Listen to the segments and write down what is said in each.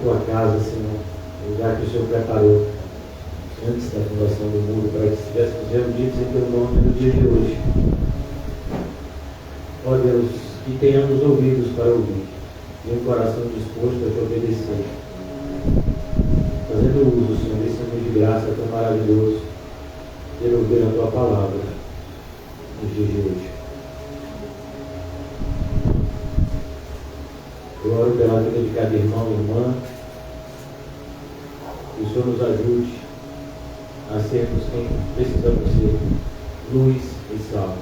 tua casa, Senhor, o lugar que o Senhor preparou antes da fundação do mundo, para que estivéssemos reunidos em teu nome no dia de hoje. Ó Deus, que tenhamos ouvidos para ouvir e um coração disposto a te obedecer, fazendo uso, Senhor, desse momento de graça tão maravilhoso de ouvir a tua palavra nos dias de hoje. Eu oro pela vida de cada irmão e irmã, que o Senhor nos ajude a sermos quem precisamos ser, luz e sal.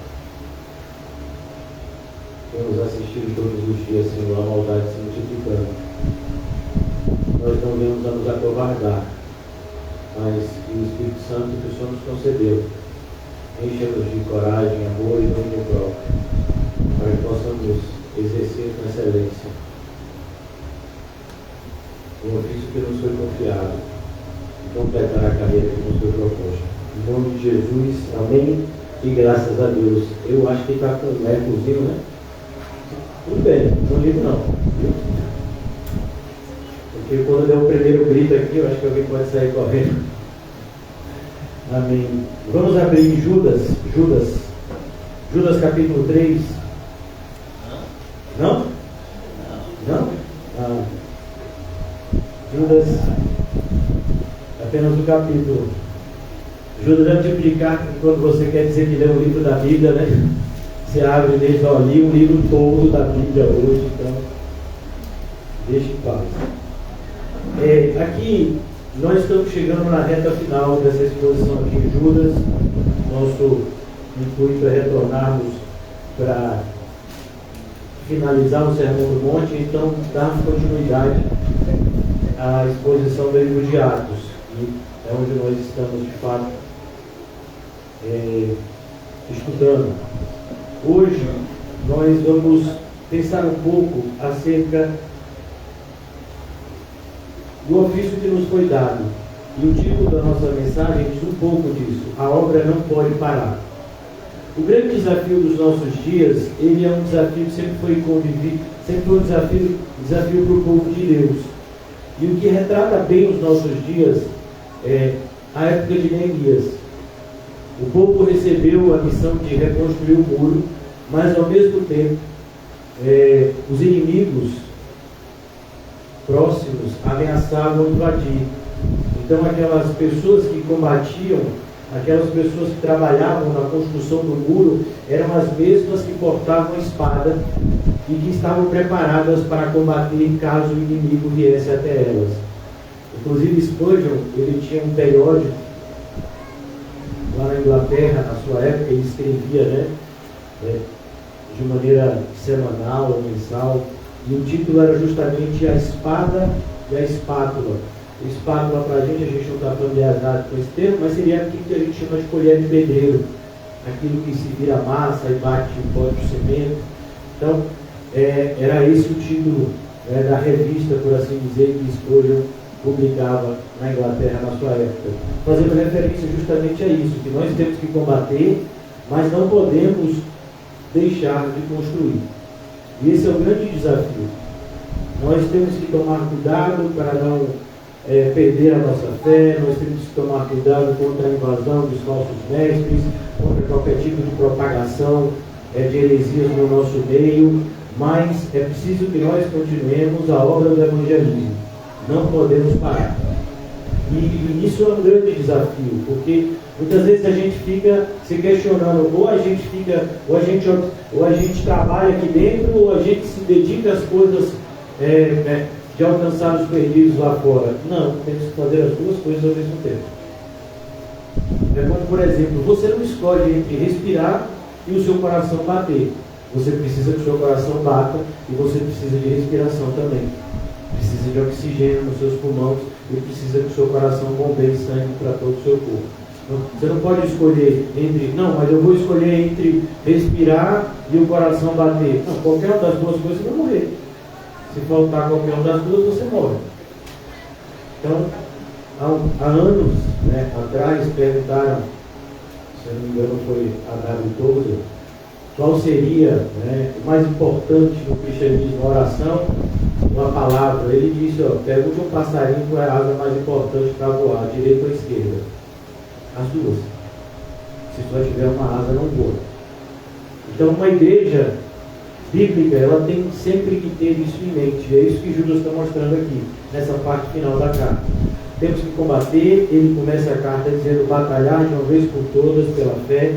Temos assistido todos os dias, Senhor, a maldade se multiplicando. Nós não venhamos a nos acovardar, mas que o Espírito Santo que o Senhor nos concedeu encha-nos de coragem, amor e domínio próprio, para que possamos exercer com excelência o ofício que nos foi confiado e completar a carreira que nos foi proposta. Em nome de Jesus, amém e graças a Deus. Eu acho que está com um ecozinho, né? Tudo bem, não ligo não. Porque quando der o primeiro grito aqui, eu acho que alguém pode sair correndo. Amém. Vamos abrir em Judas capítulo 3. Não? Não? Ah. Judas, apenas o capítulo. Judas é o tipo de carta que quando você quer dizer que lê um livro da Bíblia, né? Você abre e diz, ó, li o livro todo da Bíblia hoje, então deixe em paz. Aqui nós estamos chegando na reta final dessa exposição aqui em Judas. Nosso intuito é retornarmos para finalizar o Sermão do Monte, então darmos continuidade à exposição do livro de Atos. E é onde nós estamos de fato estudando. Hoje nós vamos pensar um pouco acerca do ofício que nos foi dado. E o título da nossa mensagem diz um pouco disso: a obra não pode parar. O grande desafio dos nossos dias, ele é um desafio que sempre foi convivido, sempre foi um desafio para o povo de Deus. E o que retrata bem os nossos dias é a época de Neemias. O povo recebeu a missão de reconstruir o muro, mas ao mesmo tempo os inimigos próximos ameaçavam invadir. Então aquelas pessoas que combatiam, aquelas pessoas que trabalhavam na construção do muro, eram as mesmas que portavam a espada e que estavam preparadas para combater caso o inimigo viesse até elas. Inclusive Spurgeon, ele tinha um periódico lá na Inglaterra, na sua época, ele escrevia, de maneira semanal ou mensal, e o título era justamente A Espada e a Espátula. Espátula, para a gente não está familiarizado com esse termo, mas seria aquilo que a gente chama de colher de pedreiro, aquilo que se vira massa e bate em pó de cimento. Então, era esse o título da revista, por assim dizer, que Spurgeon publicava na Inglaterra na sua época, fazendo referência justamente a isso, que nós temos que combater, mas não podemos deixar de construir. E esse é o grande desafio. Nós temos que tomar cuidado para não perder a nossa fé, nós temos que tomar cuidado contra a invasão dos falsos mestres, contra qualquer tipo de propagação de heresias no nosso meio, mas é preciso que nós continuemos a obra do evangelismo. Não podemos parar. E isso é um grande desafio, porque muitas vezes a gente fica se questionando, ou a gente trabalha aqui dentro, ou a gente se dedica às coisas de alcançar os perdidos lá fora. Não, temos que fazer as duas coisas ao mesmo tempo. É como, por exemplo, você não escolhe entre respirar e o seu coração bater. Você precisa que o seu coração bata e você precisa de respiração também. Precisa de oxigênio nos seus pulmões e precisa que o seu coração bombeie sangue para todo o seu corpo. Então, você não pode escolher entre, não, mas eu vou escolher entre respirar e o coração bater. Não, qualquer uma das duas coisas você vai morrer. Se faltar qualquer uma das duas, você morre. Então, há anos atrás, perguntaram, se eu não me engano foi a W. Tozer, qual seria, né, o mais importante no cristianismo, a oração, uma palavra. Ele disse, pergunte um passarinho qual é a asa mais importante para voar, direita ou esquerda? As duas. Se só tiver uma asa, não voa. Então, uma igreja bíblica, ela tem sempre que ter isso em mente. É isso que Judas está mostrando aqui, nessa parte final da carta. Temos que combater. Ele começa a carta dizendo batalhar de uma vez por todas pela fé,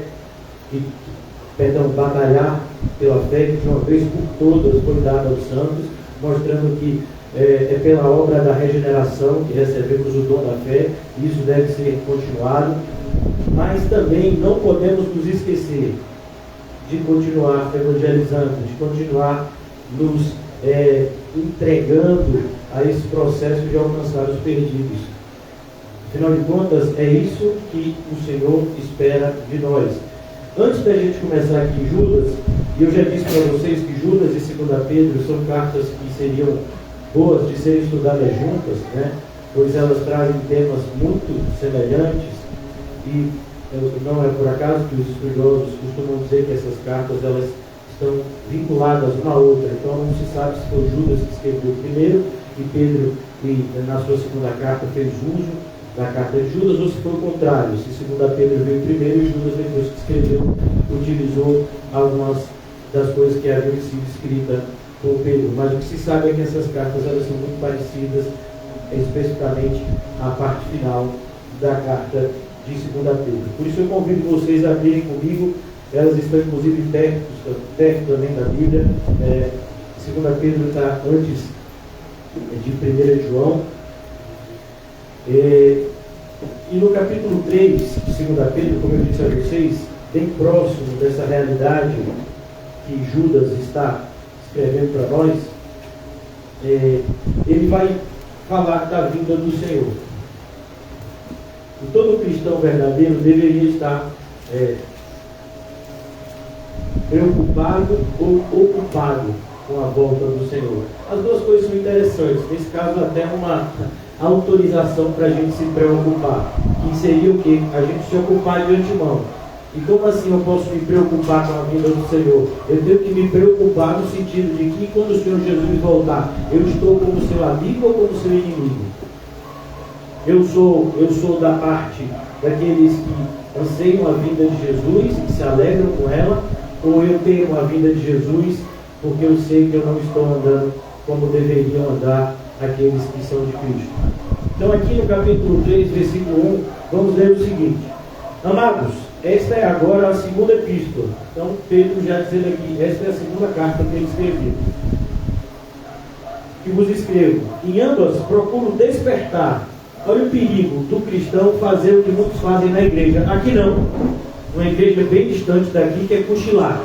batalhar pela fé que de uma vez por todas foi dada aos santos, mostrando que é pela obra da regeneração que recebemos o dom da fé. Isso deve ser continuado, mas também não podemos nos esquecer de continuar evangelizando, de continuar nos entregando a esse processo de alcançar os perdidos. Afinal de contas, é isso que o Senhor espera de nós. Antes da gente começar aqui em Judas, e eu já disse para vocês que Judas e 2 Pedro são cartas que seriam boas de serem estudadas juntas, né? Pois elas trazem temas muito semelhantes, e não é por acaso que os estudiosos costumam dizer que essas cartas elas estão vinculadas uma à outra. Então não se sabe se foi Judas que escreveu primeiro e Pedro, que na sua segunda carta fez uso da carta de Judas, ou se foi o contrário, se 2 Pedro veio primeiro e Judas, depois que escreveu, utilizou algumas das coisas que haviam sido escritas por Pedro. Mas o que se sabe é que essas cartas elas são muito parecidas, especificamente a parte final da carta de 2 Pedro. Por isso eu convido vocês a abrirem comigo. Elas estão inclusive perto também da Bíblia. 2 Pedro está antes de 1 João. E no capítulo 3 de 2 Pedro, como eu disse a vocês, bem próximo dessa realidade que Judas está escrevendo para nós, ele vai falar da vinda do Senhor. E todo cristão verdadeiro deveria estar preocupado ou ocupado com a volta do Senhor. As duas coisas são interessantes. Nesse caso, até uma autorização para a gente se preocupar, que seria o quê? A gente se ocupar de antemão. E como assim eu posso me preocupar com a vinda do Senhor? Eu tenho que me preocupar no sentido de que quando o Senhor Jesus voltar, eu estou como seu amigo ou como seu inimigo? Eu sou da parte daqueles que anseiam a vinda de Jesus e se alegram com ela, ou eu tenho a vinda de Jesus porque eu sei que eu não estou andando como deveriam andar aqueles que são de Cristo? Então aqui no capítulo 3, versículo 1, vamos ler o seguinte: amados, esta é agora a segunda epístola. Então Pedro já dizendo aqui, esta é a segunda carta que ele escreveu, que vos escrevo. Em ambas procuro despertar. Olha o perigo do cristão fazer o que muitos fazem na igreja. Aqui não, uma igreja bem distante daqui, que é cochilar.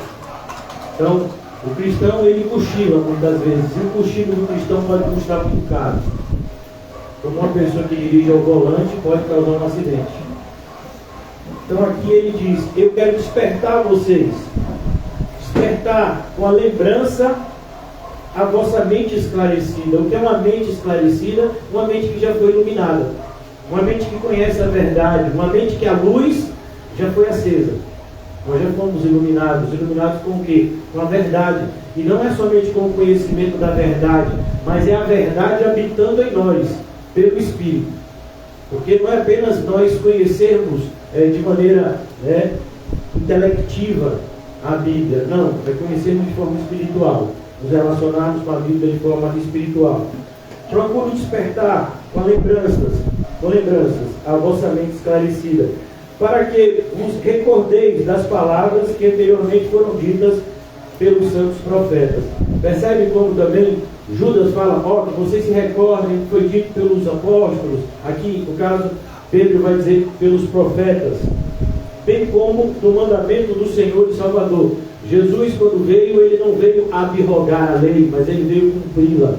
Então o cristão, ele cochila muitas vezes, e o cochilo do cristão pode custar muito caro. Como uma pessoa que dirige ao volante pode causar um acidente. Então aqui ele diz: eu quero despertar vocês, despertar com a lembrança a vossa mente esclarecida. O que é uma mente esclarecida? Uma mente que já foi iluminada, uma mente que conhece a verdade, uma mente que a luz já foi acesa. Nós já fomos iluminados com o quê? Com a verdade. E não é somente com o conhecimento da verdade, mas é a verdade habitando em nós, pelo Espírito. Porque não é apenas nós conhecermos de maneira intelectiva a Bíblia, não, é conhecermos de forma espiritual, nos relacionarmos com a Bíblia de forma espiritual. Procuro despertar com lembranças a vossa mente esclarecida, para que vos recordeis das palavras que anteriormente foram ditas pelos santos profetas. Percebe como também Judas fala: que vocês se recordem que foi dito pelos apóstolos. Aqui, no caso, Pedro vai dizer pelos profetas, bem como do mandamento do Senhor e Salvador. Jesus, quando veio, ele não veio abrogar a lei, mas ele veio cumpri-la.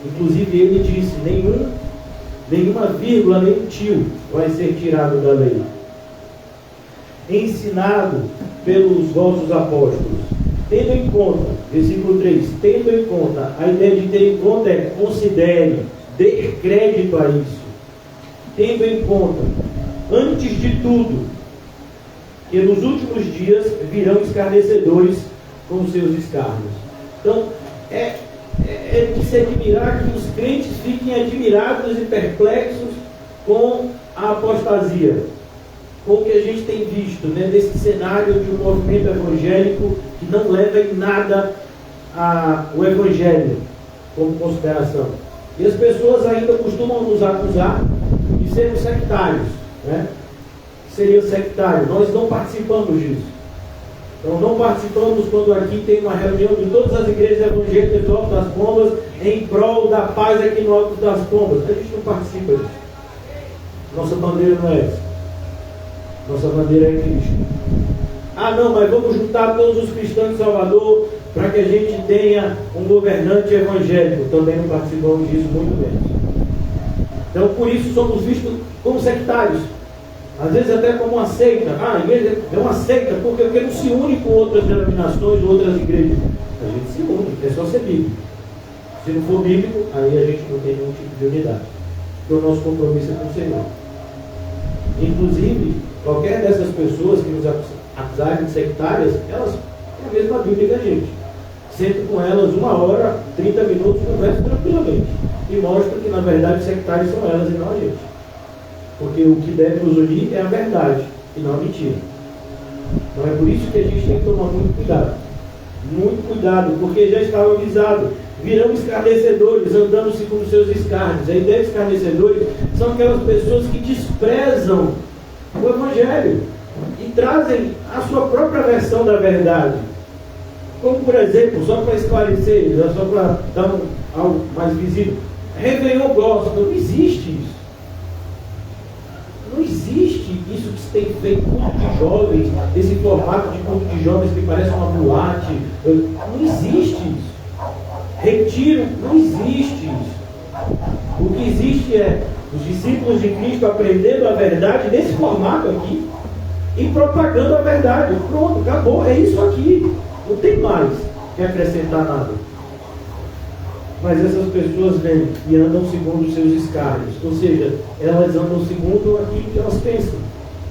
Inclusive ele disse: nenhuma vírgula, nem tio vai ser tirado da lei. Ensinado pelos vossos apóstolos, tendo em conta, versículo 3, tendo em conta, a ideia de ter em conta é considere, dê crédito a isso. Tendo em conta, antes de tudo, que nos últimos dias virão escarnecedores, com os seus escárnios. Então, é de se admirar que os crentes fiquem admirados e perplexos com a apostasia, com o que a gente tem visto, né, nesse cenário de um movimento evangélico que não leva em nada o evangelho como consideração. E as pessoas ainda costumam nos acusar de sermos sectários, né? Seria sectário. Nós não participamos disso. Então não participamos quando aqui tem uma reunião de todas as igrejas evangélicas do Alto das Pombas em prol da paz aqui no Alto das Pombas. A gente não participa disso. Nossa bandeira não é essa. Nossa bandeira é Cristo. Ah não, mas vamos juntar todos os cristãos de Salvador para que a gente tenha um governante evangélico. Também não participamos disso, muito menos. Então por isso somos vistos como sectários. Às vezes até como uma seita. A igreja é uma seita porque não se une com outras denominações, outras igrejas. A gente se une, é só ser bíblico. Se não for bíblico, aí a gente não tem nenhum tipo de unidade. Porque o nosso compromisso é com o Senhor. Inclusive, qualquer dessas pessoas que nos acusarem de sectárias, elas têm a mesma Bíblia que a gente. Sento com elas 1 hora, 30 minutos, converso tranquilamente. E mostro que na verdade os sectários são elas e não a gente. Porque o que deve nos unir é a verdade e não a mentira. Então é por isso que a gente tem que tomar muito cuidado. Muito cuidado, porque já estava avisado. Virão escarnecedores, andando segundo seus escárnios. A ideia de escarnecedores são aquelas pessoas que desprezam o Evangelho e trazem a sua própria versão da verdade. Como por exemplo, só para esclarecer, só para dar algo mais visível, Réveillon gospel, não existe isso. Não existe isso que se tem feito, culto de jovens, esse formato de culto de jovens que parece uma boate. Não existe isso. Retiro, não existe isso. O que existe é os discípulos de Cristo aprendendo a verdade nesse formato aqui e propagando a verdade. Pronto, acabou, é isso aqui. Não tem mais que acrescentar nada. Mas essas pessoas vêm e andam segundo os seus escárnios. Ou seja, elas andam segundo aquilo que elas pensam,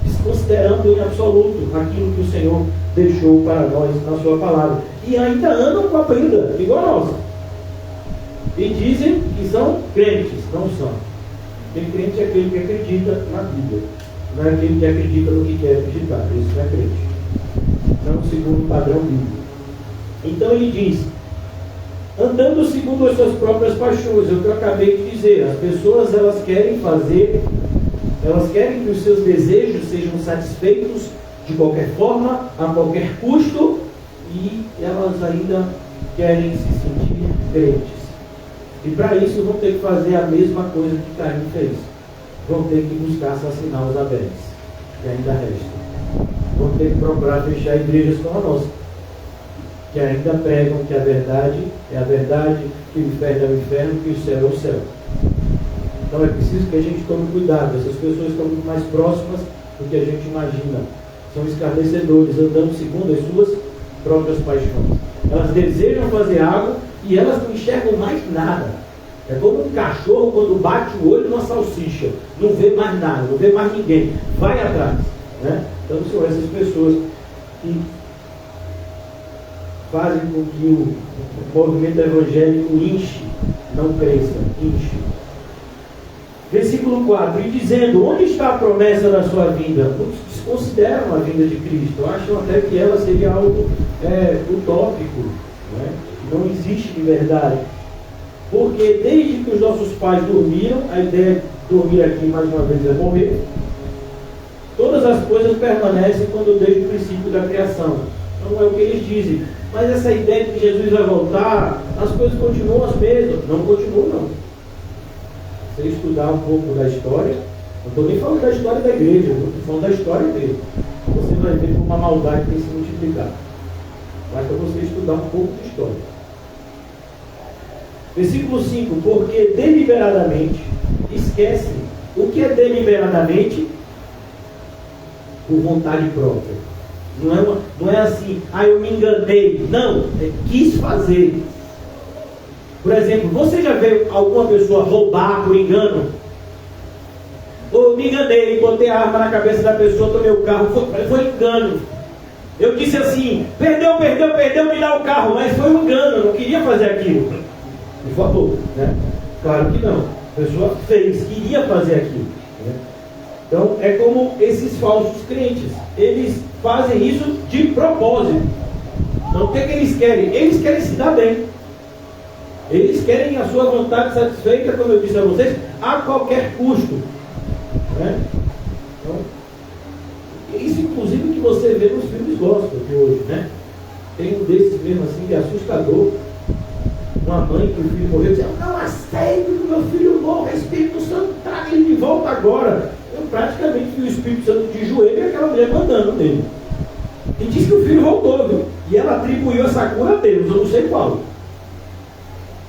desconsiderando em absoluto aquilo que o Senhor deixou para nós na sua palavra. E ainda andam com a Bíblia, igual a nossa. E dizem que são crentes, não são. Porque crente é aquele que acredita na Bíblia. Não é aquele que acredita no que quer acreditar. Isso não é crente. Não segundo o padrão bíblico. Então ele diz: andando segundo as suas próprias paixões, é o que eu acabei de dizer. As pessoas, elas querem que os seus desejos sejam satisfeitos de qualquer forma, a qualquer custo, e elas ainda querem se sentir crentes. E para isso vão ter que fazer a mesma coisa que Caim fez. Vão ter que buscar assassinar os Abéis, que ainda restam. Vão ter que procurar fechar igrejas como a nossa, que ainda pregam que a verdade é a verdade, que o inferno é o inferno, que o céu é o céu. Então é preciso que a gente tome cuidado. Essas pessoas estão muito mais próximas do que a gente imagina. São escarnecedores, andando segundo as suas próprias paixões. Elas desejam fazer algo e elas não enxergam mais nada. É como um cachorro quando bate o olho numa salsicha. Não vê mais nada, não vê mais ninguém. Vai atrás. Né? Então são essas pessoas que fazem com que o movimento evangélico inche, não cresça, inche. Versículo 4, e dizendo: onde está a promessa da sua vinda? Muitos desconsideram a vinda de Cristo, acham até que ela seria algo utópico, né? Não existe de verdade. Porque desde que os nossos pais dormiram, a ideia de dormir aqui mais uma vez é morrer, todas as coisas permanecem quando desde o princípio da criação. Não é o que eles dizem. Mas essa ideia de que Jesus vai voltar, as coisas continuam as mesmas. Não continuam, não. Se você estudar um pouco da história, não estou nem falando da história da igreja, estou falando da história dele. Você vai ver como a maldade tem se multiplicado. Basta você estudar um pouco de história. Versículo 5, porque deliberadamente, esquece. O que é deliberadamente? Por vontade própria. Não é assim, eu me enganei. Não, quis fazer. Por exemplo, você já viu alguma pessoa roubar por engano? Ou me enganei, botei a arma na cabeça da pessoa, tomei o carro, foi engano. Eu disse assim: perdeu, me dá o carro, mas foi um engano, eu não queria fazer aquilo. Por favor, né? Claro que não. A pessoa fez, queria fazer aquilo, né? Então é como esses falsos crentes, eles fazem isso de propósito. Então o que eles querem? Eles querem se dar bem. Eles querem a sua vontade satisfeita, como eu disse a vocês, a qualquer custo, né? Então, isso inclusive que você vê nos filmes gospel de hoje, né? Tem um desses mesmo assim, que é assustador. Uma mãe que o filho morreu e disse: eu não aceito que o meu filho morra, Espírito Santo, traga ele de volta agora. Eu praticamente vi o Espírito Santo de joelho e aquela mulher mandando nele. E disse que o filho voltou, viu? E ela atribuiu essa cura a Deus, eu não sei qual.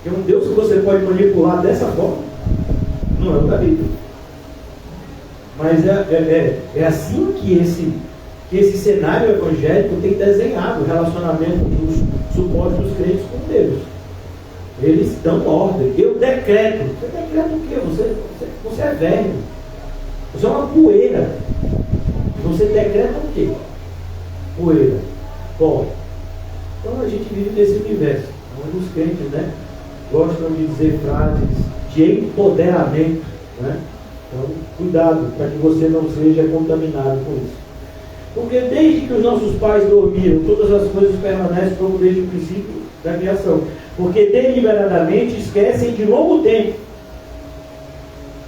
É um Deus que você pode manipular dessa forma? Não é o da Bíblia. Mas é assim que esse cenário evangélico tem desenhado o relacionamento dos supostos crentes com Deus. Eles dão ordem. Eu decreto. Você decreta o quê? Você é velho. Você é uma poeira. Você decreta o quê? Poeira. Pó. Então a gente vive nesse universo. Onde os crentes, né, gostam de dizer frases de empoderamento, né? Então, cuidado para que você não seja contaminado com isso. Porque desde que os nossos pais dormiram, todas as coisas permanecem como desde o princípio da criação. Porque deliberadamente esquecem de longo tempo.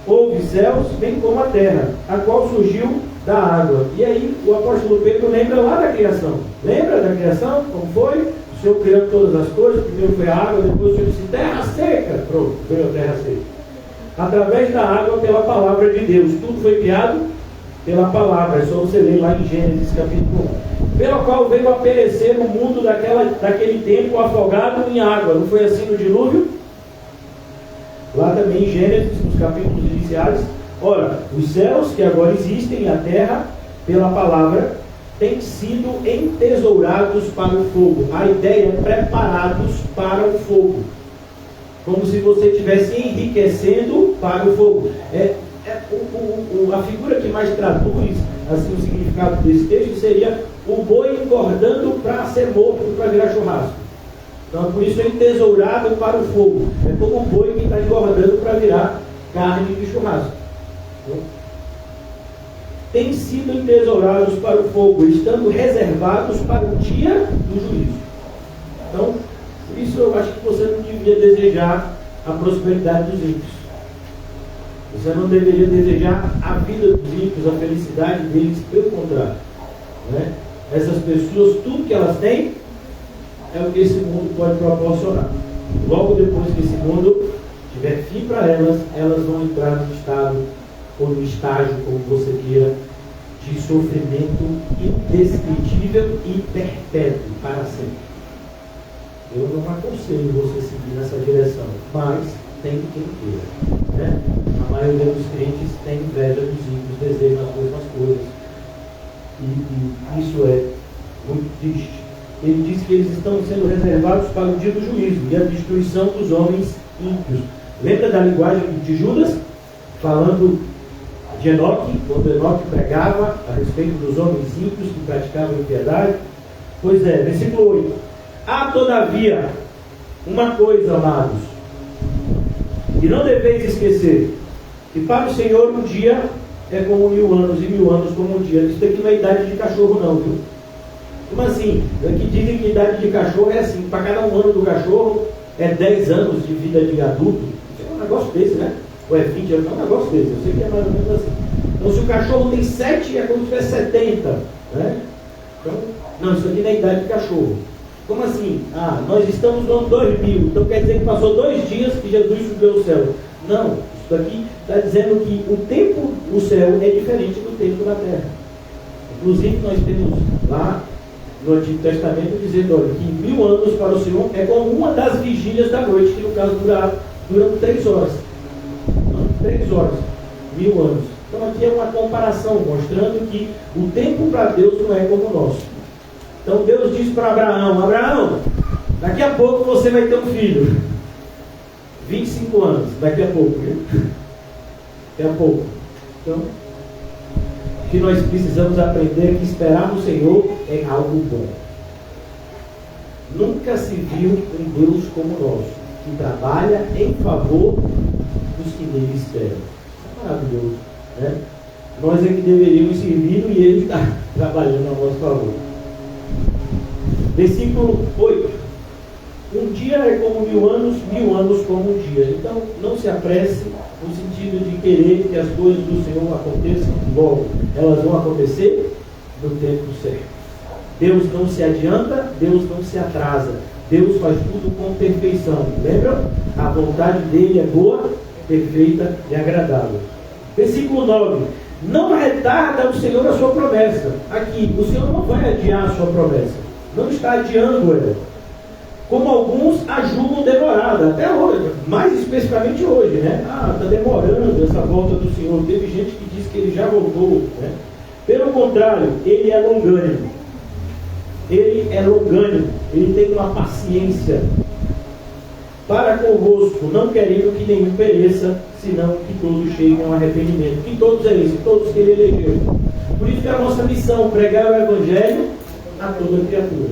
Houve céus, bem como a terra, a qual surgiu da água. E aí o apóstolo Pedro lembra lá da criação. Lembra da criação? Como foi? O Senhor criou todas as coisas. Primeiro foi a água, depois o Senhor disse terra seca. Pronto, veio a terra seca. Através da água, pela palavra de Deus. Tudo foi criado pela palavra. É só você ler lá em Gênesis capítulo 1. Pelo qual veio a perecer o mundo daquele tempo afogado em água. Não foi assim no dilúvio? Lá também em Gênesis, nos capítulos iniciais. Ora, os céus que agora existem e a terra, pela palavra, têm sido entesourados para o fogo. A ideia é preparados para o fogo. Como se você estivesse enriquecendo para o fogo. A figura que mais traduz assim, o significado desse texto seria o boi engordando para ser morto, para virar churrasco. Então, por isso é entesourado para o fogo. É como um boi que está engordando para virar carne de churrasco. Então, têm sido entesourados para o fogo, estando reservados para o dia do juízo. Então, por isso eu acho que você não devia desejar a prosperidade dos ímpios. Você não deveria desejar a vida dos ímpios, a felicidade deles, pelo contrário, né? Essas pessoas, tudo que elas têm é o que esse mundo pode proporcionar. Logo depois que esse mundo tiver fim para elas, elas vão entrar no estado, ou no estágio, como você queira, de sofrimento indescritível e perpétuo para sempre. Eu não aconselho você seguir nessa direção, mas tem quem queira, né? A maioria dos crentes tem inveja dos ímpios, desejam as mesmas coisas. E isso é muito triste. Ele diz que eles estão sendo reservados para o dia do juízo e a destruição dos homens ímpios. Lembra da linguagem de Judas? Falando de Enoque, quando Enoque pregava a respeito dos homens ímpios que praticavam impiedade. Pois é, versículo 8. Há todavia uma coisa, amados, e não deveis esquecer, que para o Senhor um dia é como 1000 anos, e 1000 anos como um dia. Isso daqui não é idade de cachorro não, viu? Como assim? Aqui dizem que idade de cachorro é assim, para cada um ano do cachorro é 10 anos de vida de adulto. É um negócio desse, né? Ou é 20 anos, é um negócio desse, eu sei que é mais ou menos assim. Então se o cachorro tem 7, é como se tivesse 70, né? Então, não, isso aqui não é idade de cachorro. Como assim? Ah, nós estamos no ano 2000, então quer dizer que passou 2 dias que Jesus subiu ao céu. Não, isso daqui está dizendo que o tempo no céu é diferente do tempo na terra. Inclusive nós temos lá no Antigo Testamento dizendo, olha, que 1000 anos para o Senhor é como uma das vigílias da noite, que no caso duram 3 horas. Não, 3 horas, 1000 anos. Então aqui é uma comparação, mostrando que o tempo para Deus não é como o nosso. Então Deus diz para Abraão, Abraão, daqui a pouco você vai ter um filho. 25 anos, daqui a pouco, viu? Daqui a pouco. Então, que nós precisamos aprender que esperar no Senhor é algo bom. Nunca se viu um Deus como o nosso, que trabalha em favor dos que nele esperam. Isso é maravilhoso, né? Nós é que deveríamos servir e ele está trabalhando a nosso favor. Versículo 8. Um dia é como 1000 anos como um dia. Então, não se apresse no sentido de querer que as coisas do Senhor aconteçam logo. Elas vão acontecer no tempo certo. Deus não se adianta, Deus não se atrasa. Deus faz tudo com perfeição. Lembram? A vontade dele é boa, perfeita e agradável. Versículo 9. Não retarda o Senhor a sua promessa. Aqui, o Senhor não vai adiar a sua promessa. Não está adiando ela. Como alguns a julgam demorada, até hoje, mais especificamente hoje, né? Está demorando essa volta do Senhor. Teve gente que disse que ele já voltou, né? Pelo contrário, ele é longânimo. Ele é longânimo, ele tem uma paciência para convosco, não querendo que nenhum pereça, senão que todos cheguem ao arrependimento. Que todos é esse? Todos que ele elegeu. Por isso que é a nossa missão, pregar o Evangelho a toda criatura.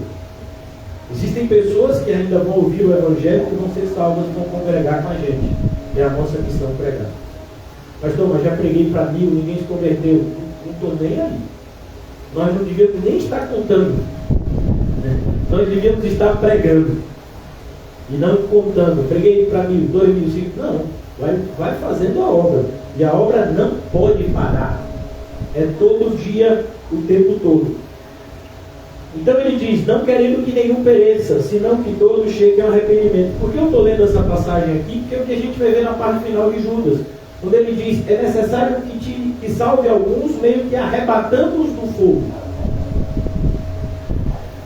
Existem pessoas que ainda vão ouvir o Evangelho, que vão ser salvas e vão congregar com a gente. É a nossa missão pregar. Pastor, mas já preguei para 1000, ninguém se converteu. Não estou nem aí. Nós não devíamos nem estar contando. Nós devíamos estar pregando e não contando. Preguei para 1000, 2000, 5000. Não, vai fazendo a obra. E a obra não pode parar. É todo dia, o tempo todo. Então ele diz, não querendo que nenhum pereça, senão que todos cheguem ao arrependimento. Por que eu estou lendo essa passagem aqui? Porque é o que a gente vai ver na parte final de Judas. Quando ele diz, é necessário que salve alguns, meio que arrebatando-os do fogo.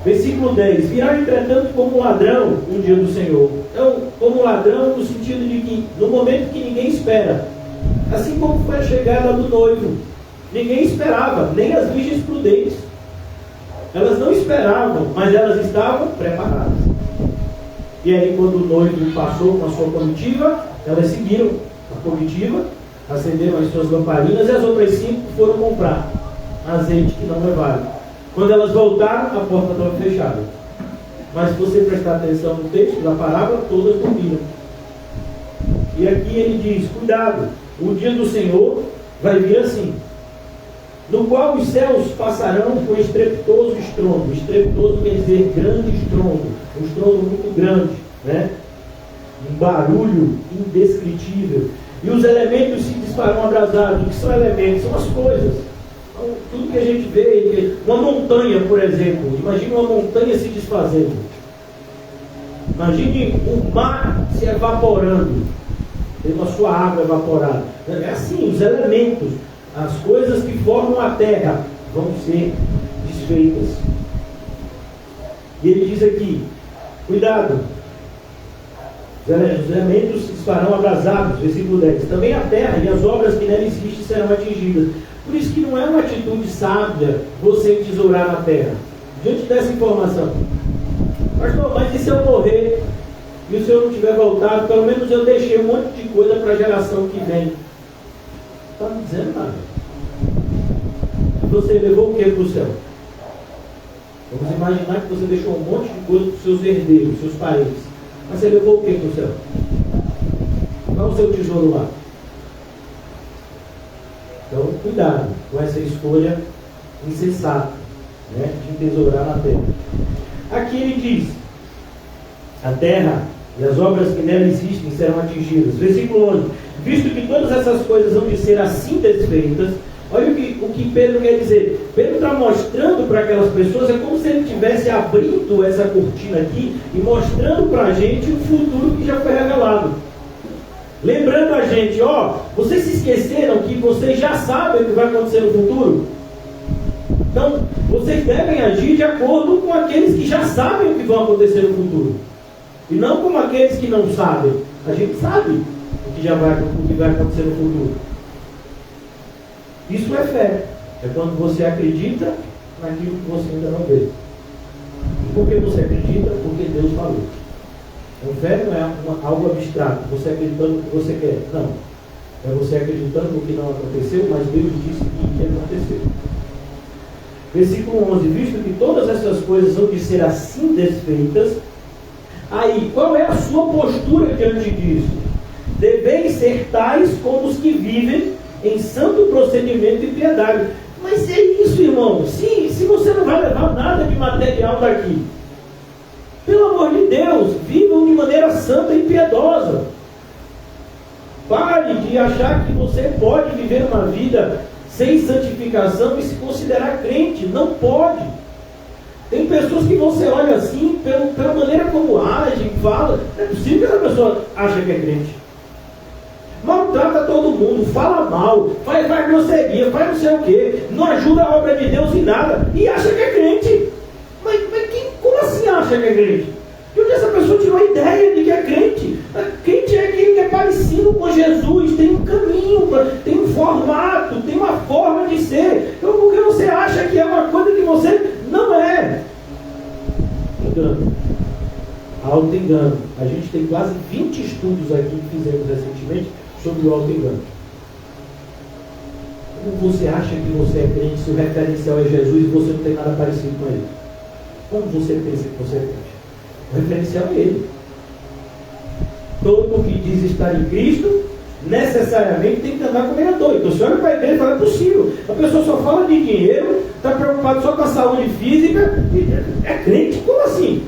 Versículo 10. Virá entretanto como ladrão um dia do Senhor. Então, como ladrão no sentido de que no momento que ninguém espera. Assim como foi a chegada do noivo. Ninguém esperava, nem as virgens prudentes. Elas não esperavam, mas elas estavam preparadas. E aí quando o noivo passou com a sua comitiva, elas seguiram a comitiva, acenderam as suas lamparinas e as outras 5 foram comprar azeite que não levaram. Quando elas voltaram, a porta estava fechada. Mas se você prestar atenção no texto da parábola, todas dormiram. E aqui ele diz, cuidado, o dia do Senhor vai vir assim, no qual os céus passarão com estrepitoso estrondo. Estrepitoso quer dizer grande estrondo, um estrondo muito grande, né? Um barulho indescritível. E os elementos se dispararão abrasados. O que são elementos? São as coisas. Então, tudo que a gente vê, uma montanha, por exemplo, imagine uma montanha se desfazendo. Imagine o mar se evaporando, tendo a sua água evaporada. É assim, os elementos, as coisas que formam a terra vão ser desfeitas. E ele diz aqui, cuidado, os elementos se farão abrasados, versículo 10. Também a terra e as obras que nela existem serão atingidas. Por isso que não é uma atitude sábia você tesourar na terra. Diante dessa informação, pastor, mas e se eu morrer e o Senhor não tiver voltado, pelo menos eu deixei um monte de coisa para a geração que vem. Não está me dizendo nada. Você levou o que para o céu? Vamos imaginar que você deixou um monte de coisa para os seus herdeiros, seus parentes. Mas você levou o que para o céu? Qual é o seu tesouro lá? Então, cuidado com essa escolha insensata, né, de tesourar na terra. Aqui ele diz, a terra e as obras que nela existem serão atingidas. Versículo 11. Visto que todas essas coisas vão de ser assim desfeitas, olha o que Pedro quer dizer. Pedro está mostrando para aquelas pessoas, é como se ele estivesse abrindo essa cortina aqui e mostrando para a gente o futuro que já foi revelado. Lembrando a gente, vocês se esqueceram que vocês já sabem o que vai acontecer no futuro? Então, vocês devem agir de acordo com aqueles que já sabem o que vai acontecer no futuro. E não como aqueles que não sabem. A gente sabe o que vai acontecer no futuro. Isso é fé. É quando você acredita naquilo que você ainda não vê. E por que você acredita? Porque Deus falou. O fé não é algo abstrato, você acreditando no que você quer. Não. É você acreditando no que não aconteceu, mas Deus disse que ia acontecer. Versículo 11. Visto que todas essas coisas hão de ser assim desfeitas, aí, qual é a sua postura diante disso? Deveis ser tais como os que vivem em santo procedimento e piedade. Mas é isso, irmão. Se você não vai levar nada de material daqui, pelo amor de Deus, vivam de maneira santa e piedosa. Pare de achar que você pode viver uma vida sem santificação e se considerar crente. Não pode. Tem pessoas que você olha assim, pela maneira como agem, fala. Não é possível que a pessoa ache que é crente. Maltrata todo mundo, fala mal, faz grosseria, faz não sei o quê, não ajuda a obra de Deus em nada e acha que é crente. Mas como assim acha que é crente? De onde essa pessoa tirou a ideia de que é crente? Crente é aquele que é parecido com Jesus, tem um caminho, tem um formato, tem uma forma de ser. Então por que você acha que é uma coisa que você não é? Engano. Auto-engano. A gente tem quase 20 estudos aqui que fizemos recentemente sobre o auto-engano. Como você acha que você é crente se o referencial é Jesus e você não tem nada parecido com ele? Como você pensa que você é crente? O referencial é ele. Todo que diz estar em Cristo necessariamente tem que andar como ele andou. Então você olha para a igreja e fala: é possível. A pessoa só fala de dinheiro, está preocupada só com a saúde física, é crente? Como assim?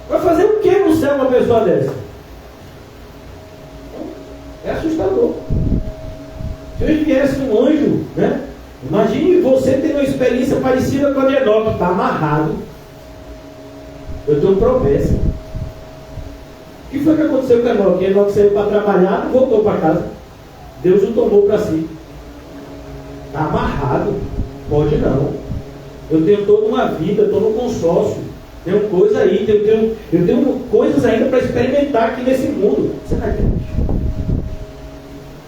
Vai fazer o que no céu uma pessoa dessa? É assustador. Se hoje viesse um anjo, né? Imagine você tendo uma experiência parecida com a de Enoque. Está amarrado. Eu tenho promessa. O que foi que aconteceu com Enoque? Enoque saiu para trabalhar, não voltou para casa. Deus o tomou para si. Está amarrado. Pode não. Eu tenho toda uma vida, estou no consórcio. Tenho coisa aí, eu tenho coisas ainda para experimentar aqui nesse mundo. Você não é crente.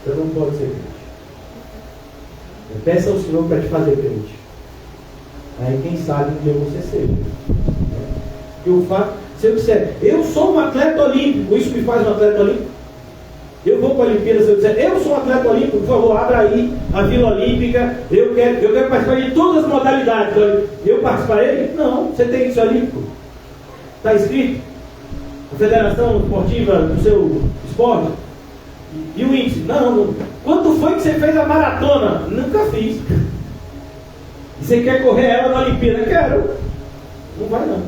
Você não pode ser crente. Peça ao Senhor para te fazer crente. Aí quem sabe um dia você seja. Se eu disser, eu sou um atleta olímpico, isso me faz um atleta olímpico? Eu vou para a Olimpíada, se eu disser, eu sou um atleta olímpico, por favor, abra aí a Vila Olímpica, eu quero participar de todas as modalidades. Eu participarei? Não, você tem isso olímpico? Está escrito? A Federação Esportiva do seu esporte? E o índice? Não. Quanto foi que você fez a maratona? Nunca fiz. E você quer correr ela na Olimpíada? Quero. Não vai não.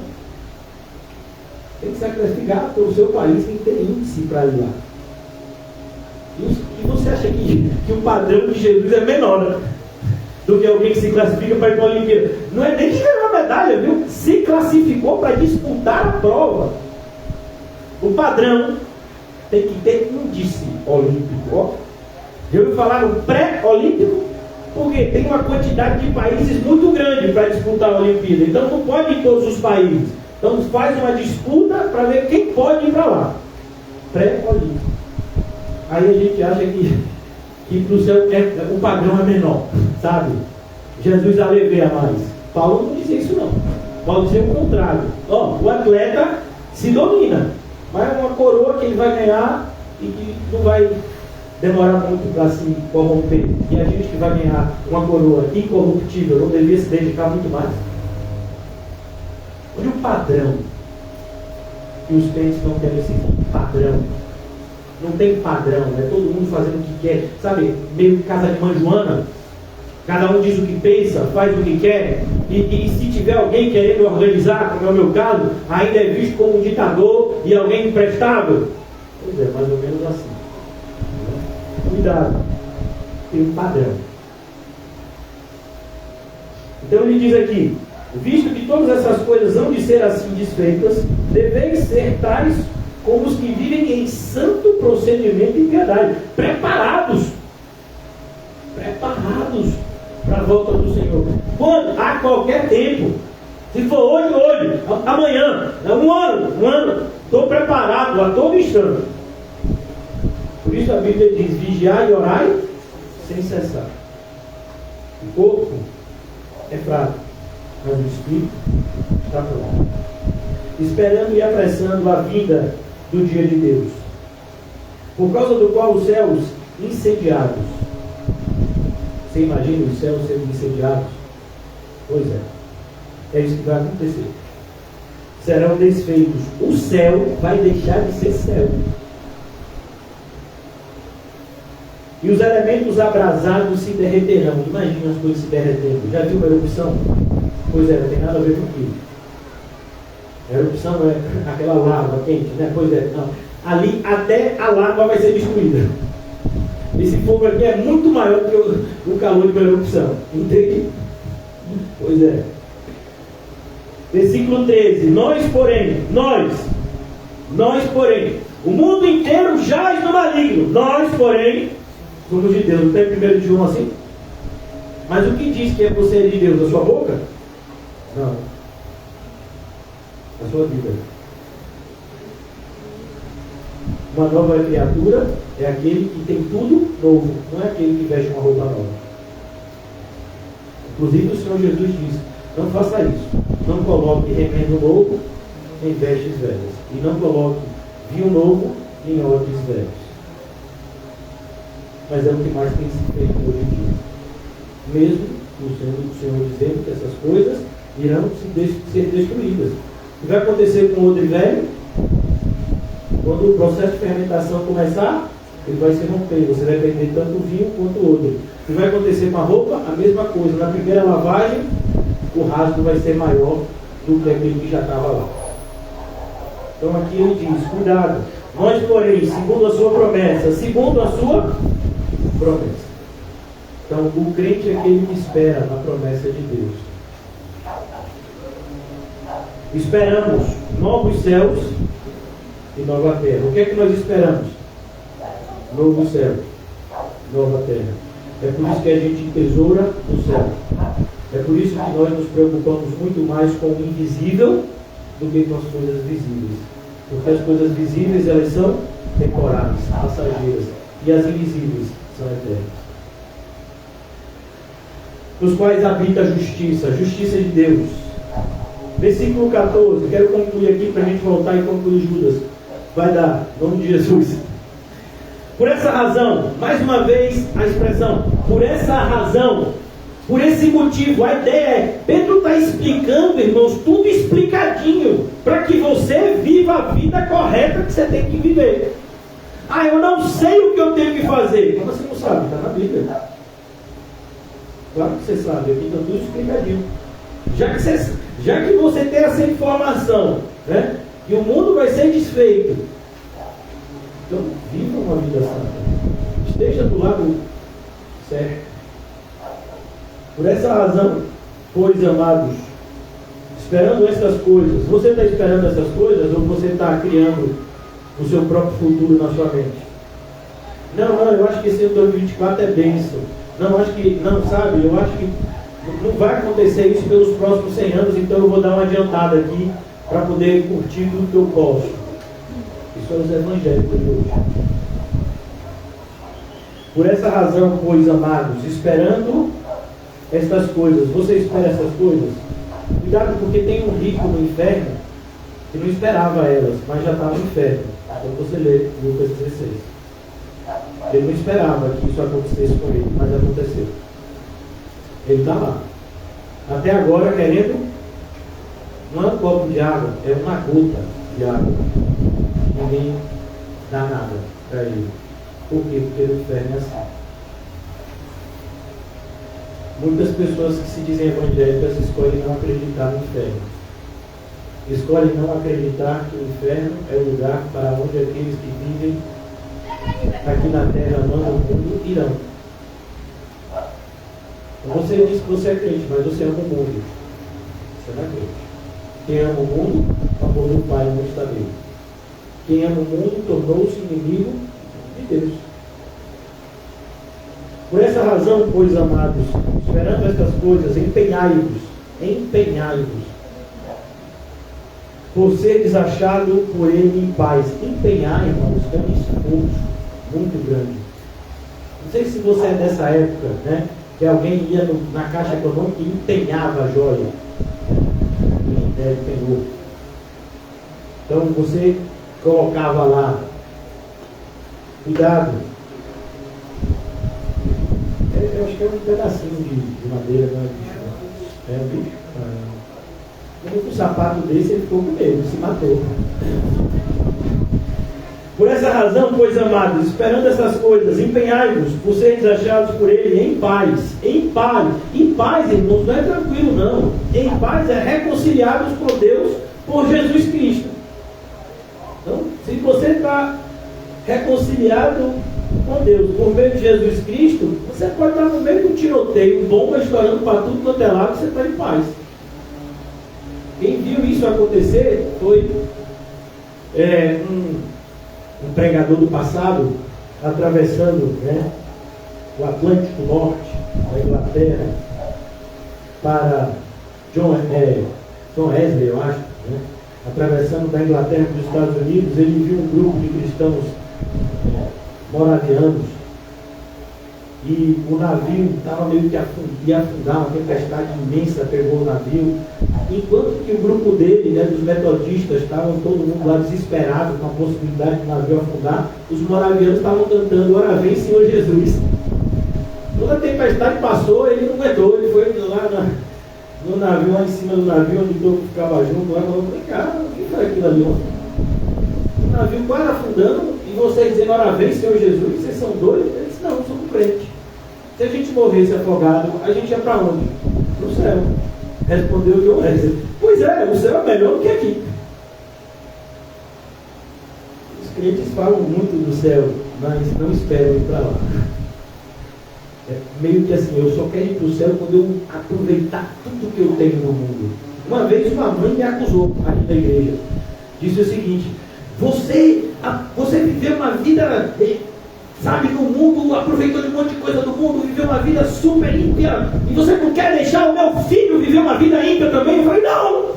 Tem que sacrificar pelo seu país, tem que ter índice para ir lá. E você acha que o padrão de Jesus é menor, né? Do que alguém que se classifica para ir para a Olimpíada? Não é nem que ganhou a medalha, viu? Se classificou para disputar a prova. O padrão tem que ter índice olímpico. Ó. Já ouviu falar no pré-olímpico? Porque tem uma quantidade de países muito grande para disputar a Olimpíada. Então não pode ir todos os países. Então faz uma disputa para ver quem pode ir para lá. Pré-olímpico. Aí a gente acha que para o céu o padrão é menor, sabe? Jesus alevia mais. Paulo não dizia isso não. Paulo dizia o contrário. Ó, o atleta se domina, mas é uma coroa que ele vai ganhar e que não vai demorar muito para se corromper. E a gente que vai ganhar uma coroa incorruptível não deveria se dedicar muito mais? Olha o padrão que os crentes não querem seguir. Padrão. Não tem padrão, é todo mundo fazendo o que quer. Sabe, meio casa de mãe Joana. Cada um diz o que pensa, faz o que quer. E se tiver alguém querendo organizar, como é o meu caso, ainda é visto como um ditador e alguém imprestável. Pois é, mais ou menos assim. Cuidado. Tem um padrão. Então ele diz aqui: visto que todas essas coisas hão de ser assim desfeitas, deveis ser tais como os que vivem em santo procedimento e piedade, preparados para a volta do Senhor. Quando? A qualquer tempo. Se for hoje, amanhã, um ano, estou preparado a todo instante. Por isso a Bíblia diz: vigiai e orai sem cessar. O corpo é fraco, mas o espírito está pronto, esperando e apressando a vinda do dia de Deus, por causa do qual os céus incendiados. Você imagina os céus sendo incendiados? Pois é. É isso que vai acontecer. Serão desfeitos. O céu vai deixar de ser céu. E os elementos abrasados se derreterão. Imagina as coisas se derretendo. Já viu uma erupção? Pois é, não tem nada a ver com aquilo. A erupção não é aquela lava quente, né? Pois é, não. Ali até a lava vai ser destruída. Esse fogo aqui é muito maior do que o calor de uma erupção. Entende? Pois é. Versículo 13. Nós, porém, o mundo inteiro jaz no maligno. Nós, porém, somos de Deus. Não tem 1 João assim? Mas o que diz que você é de Deus? A sua boca? Não. A sua vida. Uma nova criatura é aquele que tem tudo novo. Não é aquele que veste uma roupa nova. Inclusive o Senhor Jesus disse: não faça isso. Não coloque remendo novo em vestes velhas. E não coloque vinho novo em odres velhos. Mas é o que mais tem se feito hoje em dia. Mesmo o Senhor dizendo que essas coisas irão ser destruídas. O que vai acontecer com o odre velho? Quando o processo de fermentação começar, ele vai se romper. Você vai perder tanto o vinho quanto o odre. O que vai acontecer com a roupa? A mesma coisa. Na primeira lavagem, o rasgo vai ser maior do que aquele que já estava lá. Então aqui ele diz: cuidado. Nós, porém, segundo a sua promessa. Então o crente é aquele que espera na promessa de Deus. Esperamos novos céus e nova terra. O que é que nós esperamos? Novo céu, nova terra. É por isso que a gente tesoura no céu. É por isso que nós nos preocupamos muito mais com o invisível do que com as coisas visíveis. Porque as coisas visíveis, elas são temporárias, passageiras. E as invisíveis são eternas. Nos quais habita a justiça de Deus. Versículo 14. Quero concluir aqui para a gente voltar e concluir Judas. Vai dar, em nome de Jesus. Por essa razão, mais uma vez a expressão, por essa razão, por esse motivo, a ideia é, Pedro está explicando, irmãos, tudo explicadinho, para que você viva a vida correta que você tem que viver. Ah, eu não sei o que eu tenho que fazer. Como você não sabe? Está na Bíblia. Claro que você sabe, aqui está tudo explicadinho. Já que você tem essa informação, né, que o mundo vai ser desfeito, então viva uma vida santa. Esteja do lado certo. Por essa razão, pois, amados, esperando essas coisas, você está esperando essas coisas ou você está criando o seu próprio futuro na sua mente? Não, eu acho que esse ano 2024 é bênção. Não, sabe, eu acho que não vai acontecer isso pelos próximos 100 anos, então eu vou dar uma adiantada aqui para poder curtir tudo que eu posso. Isso é os evangélicos de hoje. Por essa razão, pois, amados, esperando estas coisas, você espera essas coisas? Cuidado, porque tem um rico no inferno que não esperava elas, mas já estava no inferno. Quando você lê Lucas 16. Ele não esperava que isso acontecesse com ele, mas aconteceu. Ele está lá. Até agora querendo, não é um copo de água, é uma gota de água. Ninguém dá nada para ele. Por quê? Porque no inferno é assim. Muitas pessoas que se dizem evangélicas escolhem não acreditar no inferno. Escolhem não acreditar que o inferno é o lugar para onde aqueles que vivem aqui na terra amando o mundo irão. Você diz que você é crente, mas você ama o mundo. Você não é crente. Quem ama o mundo, o amor do Pai não está nele. Quem ama o mundo tornou-se inimigo de Deus. Por essa razão, pois, amados, esperando estas coisas, empenhai-vos, por seres achado por ele em paz. Empenhar, irmãos, é um esforço muito grande. Não sei se você é dessa época, né? Que alguém ia na Caixa Econômica e empenhava a joia. Empenhou. Então você colocava lá. Cuidado. acho que é um pedacinho de madeira, não é bicho, não. É um bicho. Com um sapato desse ele ficou com medo, se matou. Por essa razão, pois amados, esperando essas coisas, empenhai-vos por serem achados por Ele em paz. Em paz. Em paz, irmãos, não é tranquilo, não. Em paz é reconciliados com Deus por Jesus Cristo. Então, se você está reconciliado com Deus por meio de Jesus Cristo, você pode estar no meio de um tiroteio, bomba estourando para tudo quanto é lado, você está em paz. Quem viu isso acontecer foi um pregador do passado atravessando, o Atlântico Norte da Inglaterra para John Wesley, eu acho, atravessando da Inglaterra para os Estados Unidos. Ele viu um grupo de cristãos moravianos e o navio estava meio que ia afundar, uma tempestade imensa pegou o navio, enquanto que o grupo dele, dos metodistas, estavam todo mundo lá desesperado com a possibilidade do navio afundar. Os moravianos estavam cantando "Ora vem, Senhor Jesus". Quando a tempestade passou, ele não aguentou, ele foi lá no navio, lá em cima do navio, onde todo mundo ficava junto, lá e falou: "Vem cá, o que foi aquilo ali ontem? O navio quase afundando e vocês dizendo "Ora vem, Senhor Jesus", vocês são doidos?" Ele disse: "Não, eu sou um crente. Se a gente morresse afogado, a gente ia para onde? Para o céu." Respondeu John Wesley: "Pois é, o céu é melhor do que aqui." Os crentes falam muito do céu, mas não esperam ir para lá. É meio que assim: eu só quero ir para o céu quando eu aproveitar tudo que eu tenho no mundo. Uma vez uma mãe me acusou aqui na igreja. Disse o seguinte: você viveu uma vida, sabe, no mundo, aproveitou de um monte de coisa do mundo, viveu uma vida super ímpia, e você não quer deixar o meu filho viver uma vida ímpia também? Eu falei: não,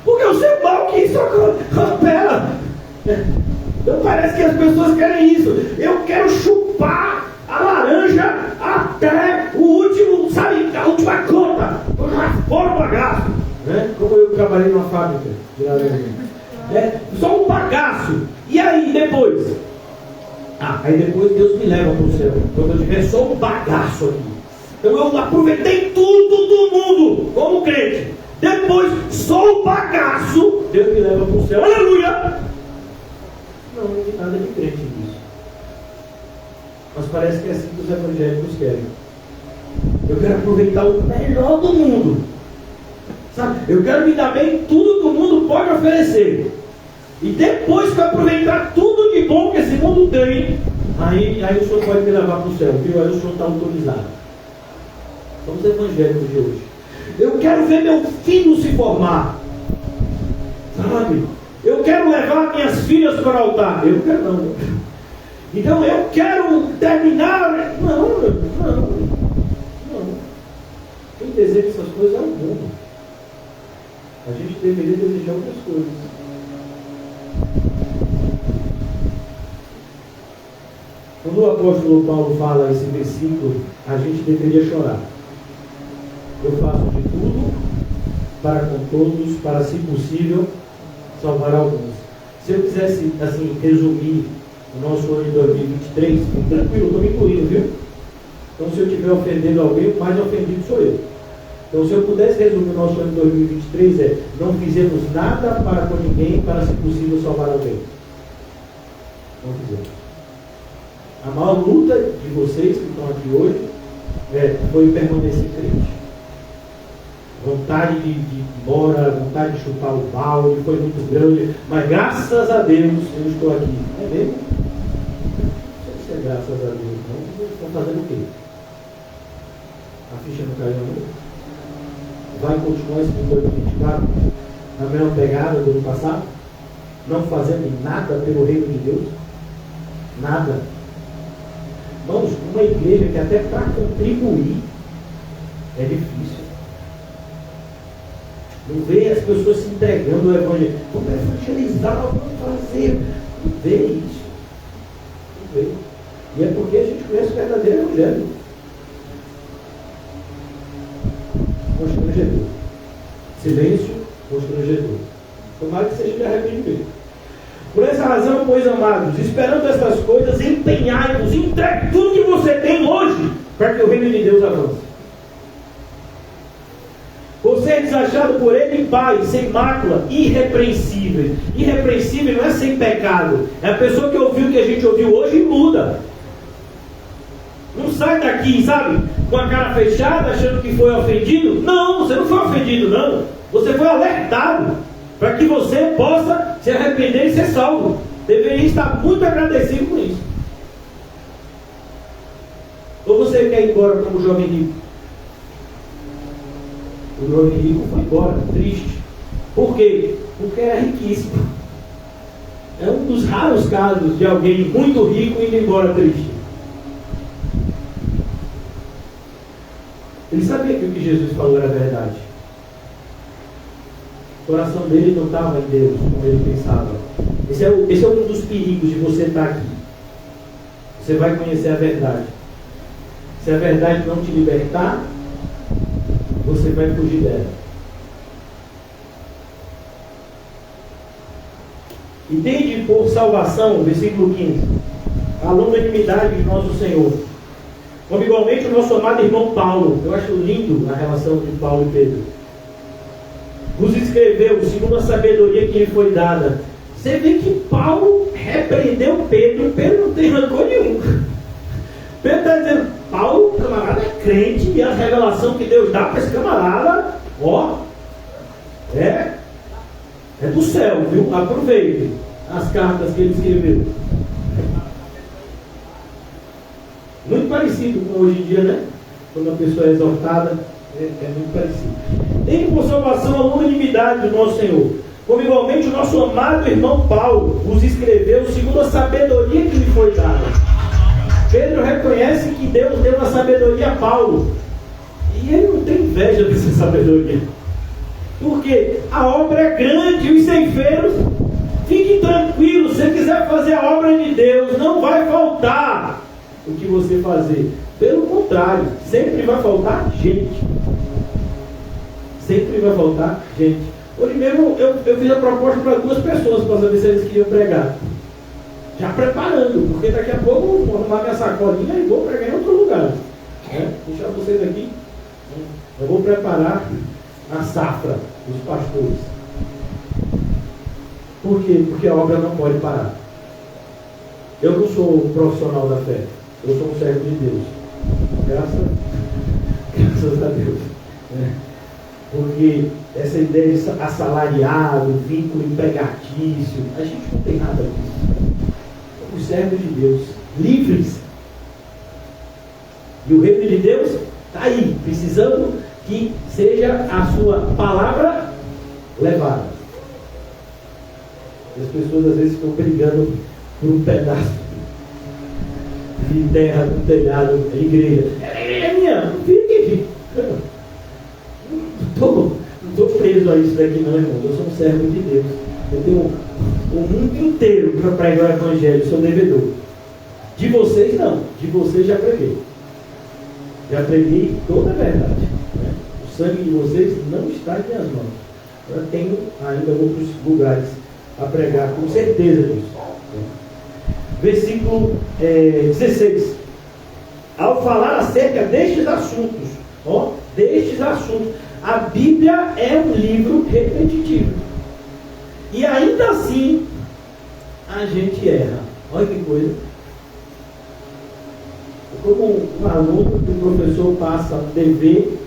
porque eu sei o mal que isso opera. Então parece que as pessoas querem isso. Eu quero chupar a laranja até o último, sabe, a última gota, fora o bagaço, como eu trabalhei numa fábrica de laranja, só um bagaço. E aí depois? Aí depois Deus me leva para o céu. Quando eu tiver só um bagaço aqui. Então eu aproveitei tudo do mundo como crente. Depois, só o bagaço, Deus me leva para o céu. Aleluia! Não tem nada de crente nisso. Mas parece que é assim que os evangélicos querem. Eu quero aproveitar o melhor do mundo. Sabe? Eu quero me dar bem em tudo que o mundo pode oferecer. E depois que eu aproveitar tudo de bom que esse mundo tem, aí o Senhor pode me levar para o céu, viu? Aí o Senhor está autorizado. São os evangélicos de hoje. Eu quero ver meu filho se formar, sabe? Eu quero levar minhas filhas para o altar. Eu quero não. Então eu quero terminar. Não. Quem deseja essas coisas é o mundo. A gente deveria desejar outras coisas. Quando o apóstolo Paulo fala esse versículo, a gente deveria chorar. Eu faço de tudo para com todos, para, se possível, salvar alguns. Se eu quisesse, assim, resumir o nosso ano de 2023, tranquilo, estou me incluindo, viu? Então, se eu estiver ofendendo alguém, o mais ofendido sou eu. Então, se eu pudesse resumir o nosso ano de 2023, não fizemos nada para com ninguém, para, se possível, salvar alguém. Não fizemos. A maior luta de vocês que estão aqui hoje foi permanecer crente. Vontade de ir embora, vontade de chupar o balde, foi muito grande, mas graças a Deus eu estou aqui. É mesmo? Não sei se é graças a Deus, não. Vocês estão fazendo o quê? A ficha não caiu ainda? Vai continuar esse 2024 na mesma pegada do ano passado? Não fazendo nada pelo reino de Deus? Nada. Irmãos, uma igreja que até para contribuir é difícil. Não vê as pessoas se entregando ao evangelho. Vamos evangelizar, vamos fazer. Não vê isso. Não vê. E é porque a gente conhece o verdadeiro evangelho. Constrangedor. Silêncio, constrangedor. Tomara que seja de arrependimento. Por essa razão, pois, amados, esperando estas coisas, empenhai-vos, entregue tudo que você tem hoje para que o reino de Deus avance. Você é desachado por Ele em paz, sem mácula, irrepreensível. Irrepreensível não é sem pecado. É a pessoa que ouviu o que a gente ouviu hoje e muda. Não sai daqui, sabe, com a cara fechada, achando que foi ofendido. Não, você não foi ofendido, não. Você foi alertado para que você possa se arrepender e ser salvo. Deveria estar muito agradecido com isso. Ou você quer ir embora como jovem rico? O jovem rico foi embora, triste. Por quê? Porque era riquíssimo. É um dos raros casos de alguém muito rico indo embora triste. Ele sabia que o que Jesus falou era verdade. O coração dele não estava em Deus, como ele pensava. Esse é um dos perigos de você estar aqui. Você vai conhecer a verdade. Se a verdade não te libertar, você vai fugir dela. E tende por salvação, versículo 15, a longanimidade de nosso Senhor. Como igualmente o nosso amado irmão Paulo. Eu acho lindo a relação de Paulo e Pedro. Nos escreveu segundo a sabedoria que lhe foi dada. Você vê que Paulo repreendeu Pedro. Pedro não tem rancor nenhum. Pedro está dizendo, Paulo, camarada, é crente, e a revelação que Deus dá para esse camarada, ó, é do céu, viu? Aproveite as cartas que ele escreveu. Muito parecido com hoje em dia, né? Quando a pessoa é exortada, é muito parecido. Tem por salvação a longanimidade do nosso Senhor. Como igualmente o nosso amado irmão Paulo os escreveu segundo a sabedoria que lhe foi dada. Pedro reconhece que Deus deu uma sabedoria a Paulo. E ele não tem inveja dessa sabedoria. Porque a obra é grande e os ceifeiros, fique tranquilo, se você quiser fazer a obra de Deus, não vai faltar o que você fazer. Pelo contrário, sempre vai faltar gente. Sempre vai faltar gente. Hoje mesmo eu fiz a proposta para 2 pessoas para saber se eles queriam pregar. Já preparando, porque daqui a pouco eu vou arrumar minha sacolinha e vou pregar em outro lugar. Deixar vocês aqui. Eu vou preparar a safra dos pastores. Por quê? Porque a obra não pode parar. Eu não sou um profissional da fé. Eu sou um servo de Deus. Graças a Deus. Porque essa ideia de assalariado, vínculo empregatício, a gente não tem nada disso. Somos servos de Deus, livres. E o reino de Deus está aí, precisando que seja a sua palavra levada. As pessoas às vezes ficam brigando por um pedaço de terra, no telhado, da igreja. A igreja é minha, não fica aqui. Não estou preso a isso daqui não, irmão. Eu sou um servo de Deus. Eu tenho o mundo inteiro para pregar o evangelho, sou devedor. De vocês não, de vocês já preguei. Já preguei toda a verdade. O sangue de vocês não está em minhas mãos. Eu tenho ainda outros lugares a pregar, com certeza disso. Versículo 16. Ao falar acerca destes assuntos, a Bíblia é um livro repetitivo. E ainda assim, a gente erra. Olha que coisa. Como um aluno que o professor passa um dever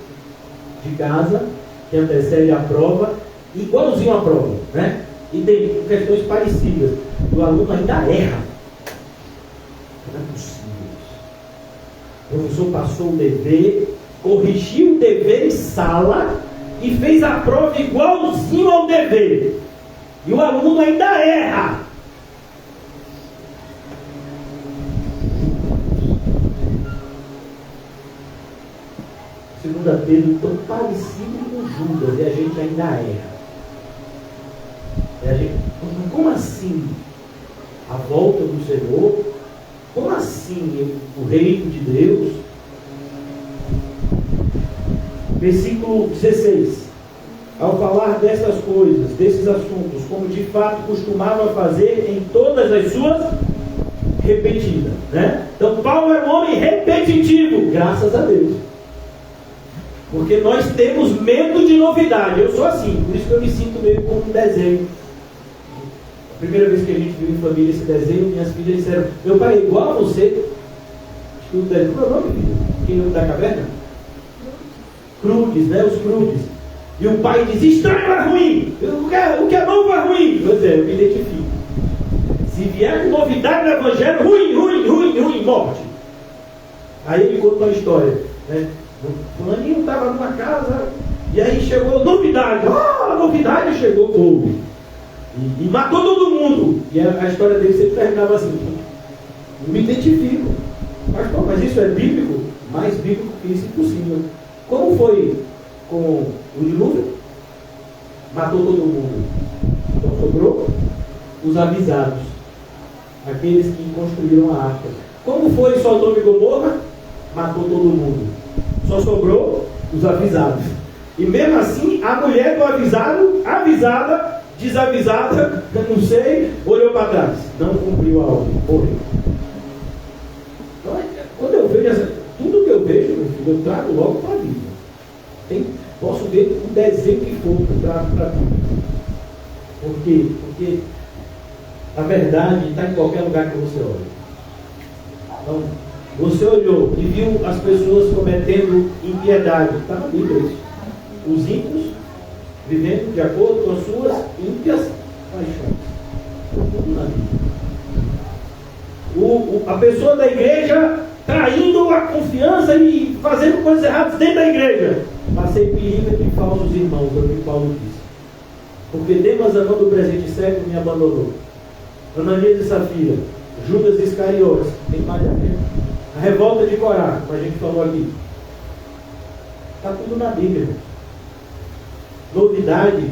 de casa, que antecede a prova, igualzinho à prova, né? E tem questões parecidas. O aluno ainda erra. Não é possível isso. O professor passou o dever, corrigiu o dever em sala e fez a prova igualzinho ao dever. E o aluno ainda erra. Segunda Pedro, tão parecido com Judas, e a gente ainda erra. Como assim? A volta do Senhor? Como assim o reino de Deus? Versículo 16. Ao falar dessas coisas, desses assuntos, como de fato costumava fazer em todas as suas repetidas, né? Então Paulo era um homem repetitivo, graças a Deus. Porque nós temos medo de novidade. Eu sou assim, por isso que eu me sinto meio como um desenho. A primeira vez que a gente viu em família esse desenho, minhas filhas disseram: meu pai é igual a você. Acho que o desenho, qual é o nome, filho? Quem é o da caverna? Crudes, né? Os Crudes. E o pai diz: estranho é ruim, o que é novo é ruim. Pois é, eu me identifico. Se vier com novidade no evangelho, ruim, morte. Aí ele conta uma história, né? O fulaninho estava numa casa e aí chegou novidade. A novidade chegou fogo e matou todo mundo. E a história dele sempre terminava assim: eu me identifico. Pastor, mas isso é bíblico? Mais bíblico que isso, impossível. Como foi com o dilúvio? Matou todo mundo. Então sobrou os avisados, aqueles que construíram a arca. Como foi Sodoma e Gomorra? Matou todo mundo. Só sobrou os avisados. E mesmo assim, a mulher do avisado, avisada, desavisada, não sei, olhou para trás. Não cumpriu a ordem. Morreu. Então, quando eu vejo tudo que eu vejo, meu filho, eu trago logo para a vida. Posso ver o desenho que for, eu trago para a vida. Por quê? Porque a verdade está em qualquer lugar que você olha. Então, você olhou e viu as pessoas cometendo impiedade. Está na Bíblia isso. Os ímpios vivendo de acordo com as suas ímpias paixões. Está tudo na Bíblia. A pessoa da igreja traindo a confiança e fazendo coisas erradas dentro da igreja. Passei perigo de falsos irmãos, é o que Paulo disse. Porque Demas, amando o presente século, me abandonou. Ananias e Safira, Judas Iscariotes, tem mais a ver. A revolta de Corá, como a gente falou aqui. Está tudo na Bíblia. Novidade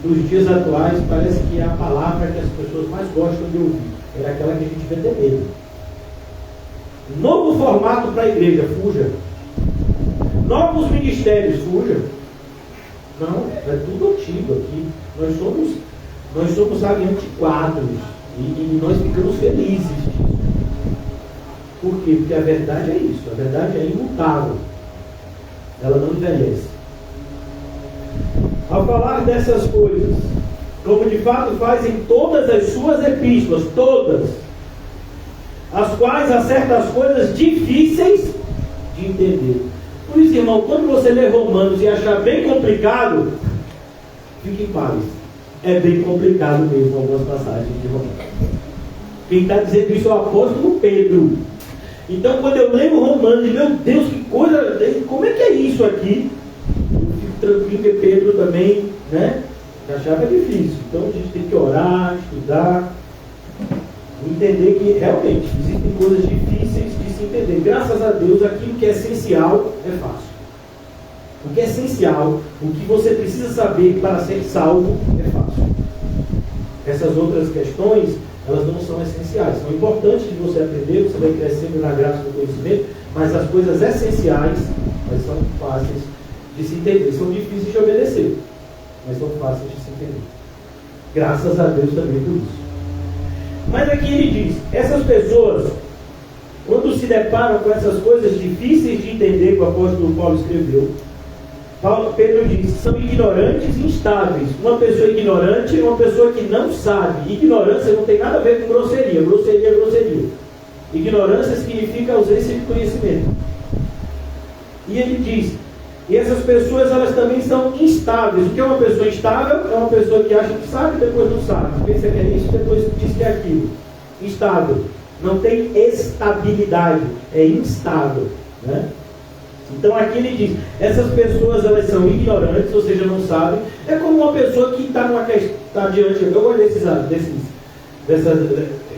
dos dias atuais parece que é a palavra que as pessoas mais gostam de ouvir. Era aquela que a gente vê ter medo. Novo formato para a igreja, fuja. Novos ministérios, fuja. Não, é tudo antigo aqui. Nós somos sabe, antiquados. E nós ficamos felizes disso. Por quê? Porque a verdade é isso. A verdade é imutável. Ela não envelhece. Ao falar dessas coisas, como de fato faz em todas as suas epístolas, todas, as quais há certas coisas difíceis de entender. Por isso, irmão, quando você lê Romanos e achar bem complicado, fique em paz. É bem complicado mesmo algumas passagens de Romanos. Quem está dizendo isso é o apóstolo Pedro. Então, quando eu leio Romanos, meu Deus, que coisa, como é que é isso aqui? Eu fico tranquilo, porque Pedro também, né, achava difícil. Então, a gente tem que orar, estudar, entender que realmente existem coisas difíceis de se entender. Graças a Deus, aquilo que é essencial é fácil. O que é essencial, o que você precisa saber para ser salvo, é fácil. Essas outras questões, elas não são essenciais. São importantes de você aprender, você vai crescendo na graça do conhecimento, mas as coisas essenciais, elas são fáceis de se entender. São difíceis de obedecer, mas são fáceis de se entender. Graças a Deus também por isso. Mas aqui ele diz, essas pessoas, quando se deparam com essas coisas difíceis de entender que o apóstolo Paulo escreveu, Pedro diz, são ignorantes e instáveis. Uma pessoa ignorante é uma pessoa que não sabe. Ignorância não tem nada a ver com grosseria. Grosseria é grosseria. Ignorância significa ausência de conhecimento. E ele diz, e essas pessoas elas também são instáveis. O que é uma pessoa instável? É uma pessoa que acha que sabe e depois não sabe. Pensa que é isso e depois diz que é aquilo. Instável. Não tem estabilidade. É instável. Né? Então aqui ele diz, essas pessoas elas são ignorantes, ou seja, não sabem. É como uma pessoa que está diante, eu gosto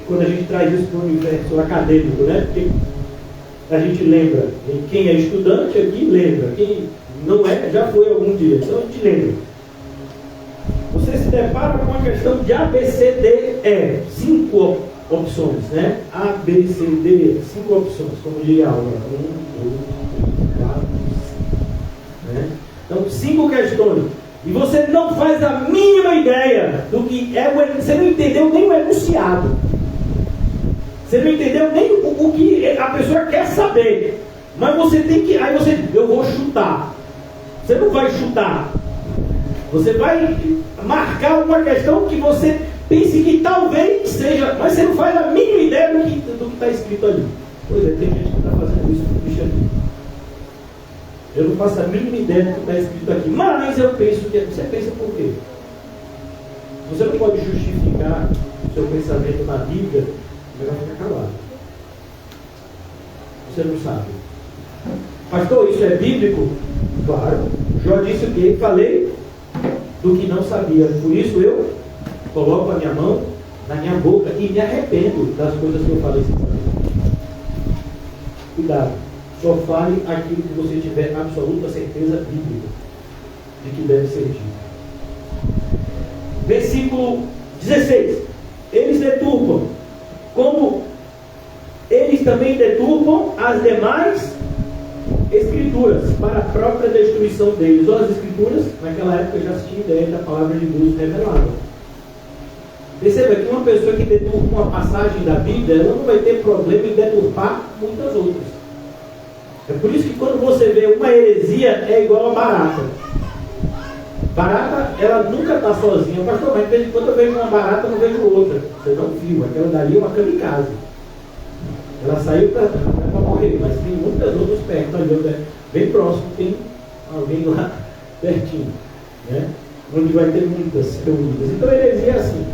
quando a gente traz isso para o universo acadêmico, né? Porque a gente lembra, quem é estudante aqui lembra, quem não é, já foi algum dia, então a gente lembra. Você se depara com a questão de A, B, C, D, E, 5 opções, né? A, B, C, D, E, 5 opções, como diria a aula. 1, 2, 4, 5. Né? Então, 5 questões. E você não faz a mínima ideia do que é você não entendeu nem o enunciado. Você não entendeu nem o que a pessoa quer saber. Mas você tem que... Aí você... Eu vou chutar. Você não vai chutar. Você vai marcar uma questão que você pense que talvez seja... Mas você não faz a mínima ideia do que está escrito ali. Pois é, tem gente que está fazendo isso com o cristianismo. Eu não faço a mínima ideia do que está escrito aqui. Mas eu penso que... Você pensa por quê? Você não pode justificar o seu pensamento na Bíblia, você vai ficar calado. Você não sabe. Pastor, isso é bíblico? Claro. Jó disse o quê? Falei do que não sabia. Por isso eu coloco a minha mão na minha boca e me arrependo das coisas que eu falei sem saber. Cuidado. Só fale aquilo que você tiver absoluta certeza bíblica de que deve ser dito. Versículo 16. Eles deturpam, como eles também deturpam as demais escrituras para a própria destruição deles. Ou as escrituras, naquela época já se tinha ideia da palavra de Deus revelada. Perceba que uma pessoa que deturpa uma passagem da Bíblia, ela não vai ter problema em deturpar muitas outras. É por isso que quando você vê uma heresia, é igual a barata. Barata, ela nunca está sozinha. Pastor, mas de vez em quando eu vejo uma barata, não vejo outra. Você não viu, aquela dali é uma kamikaze. Ela saiu para morrer, mas tem muitas outras perto ali, bem próximo, tem alguém lá pertinho, né? Onde vai ter muitas reunidas. Então heresia é assim.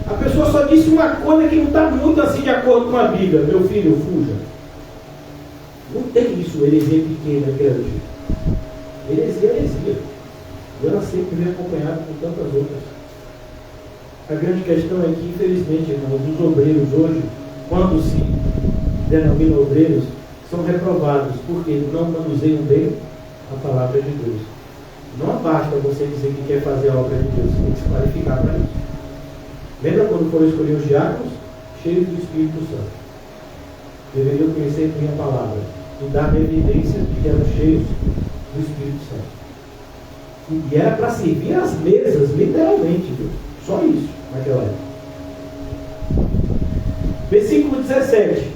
A pessoa só disse uma coisa que não está muito assim de acordo com a Bíblia. Meu filho, fuja. Não tem isso, heresia pequena, grande. Heresia é heresia. E ela sempre vem acompanhada com tantas outras. A grande questão é que, infelizmente, irmãos, os obreiros hoje, quando se denominam obreiros, são reprovados porque não manuseiam bem a palavra de Deus. Não basta você dizer que quer fazer a obra de Deus, você tem que se qualificar para isso. Lembra quando foram escolher os diáconos? Cheios do Espírito Santo. Deveriam conhecer bem a palavra e dar evidência de que eram cheios do Espírito Santo. E era para servir as mesas, literalmente, viu? Só isso, naquela época. Versículo 17.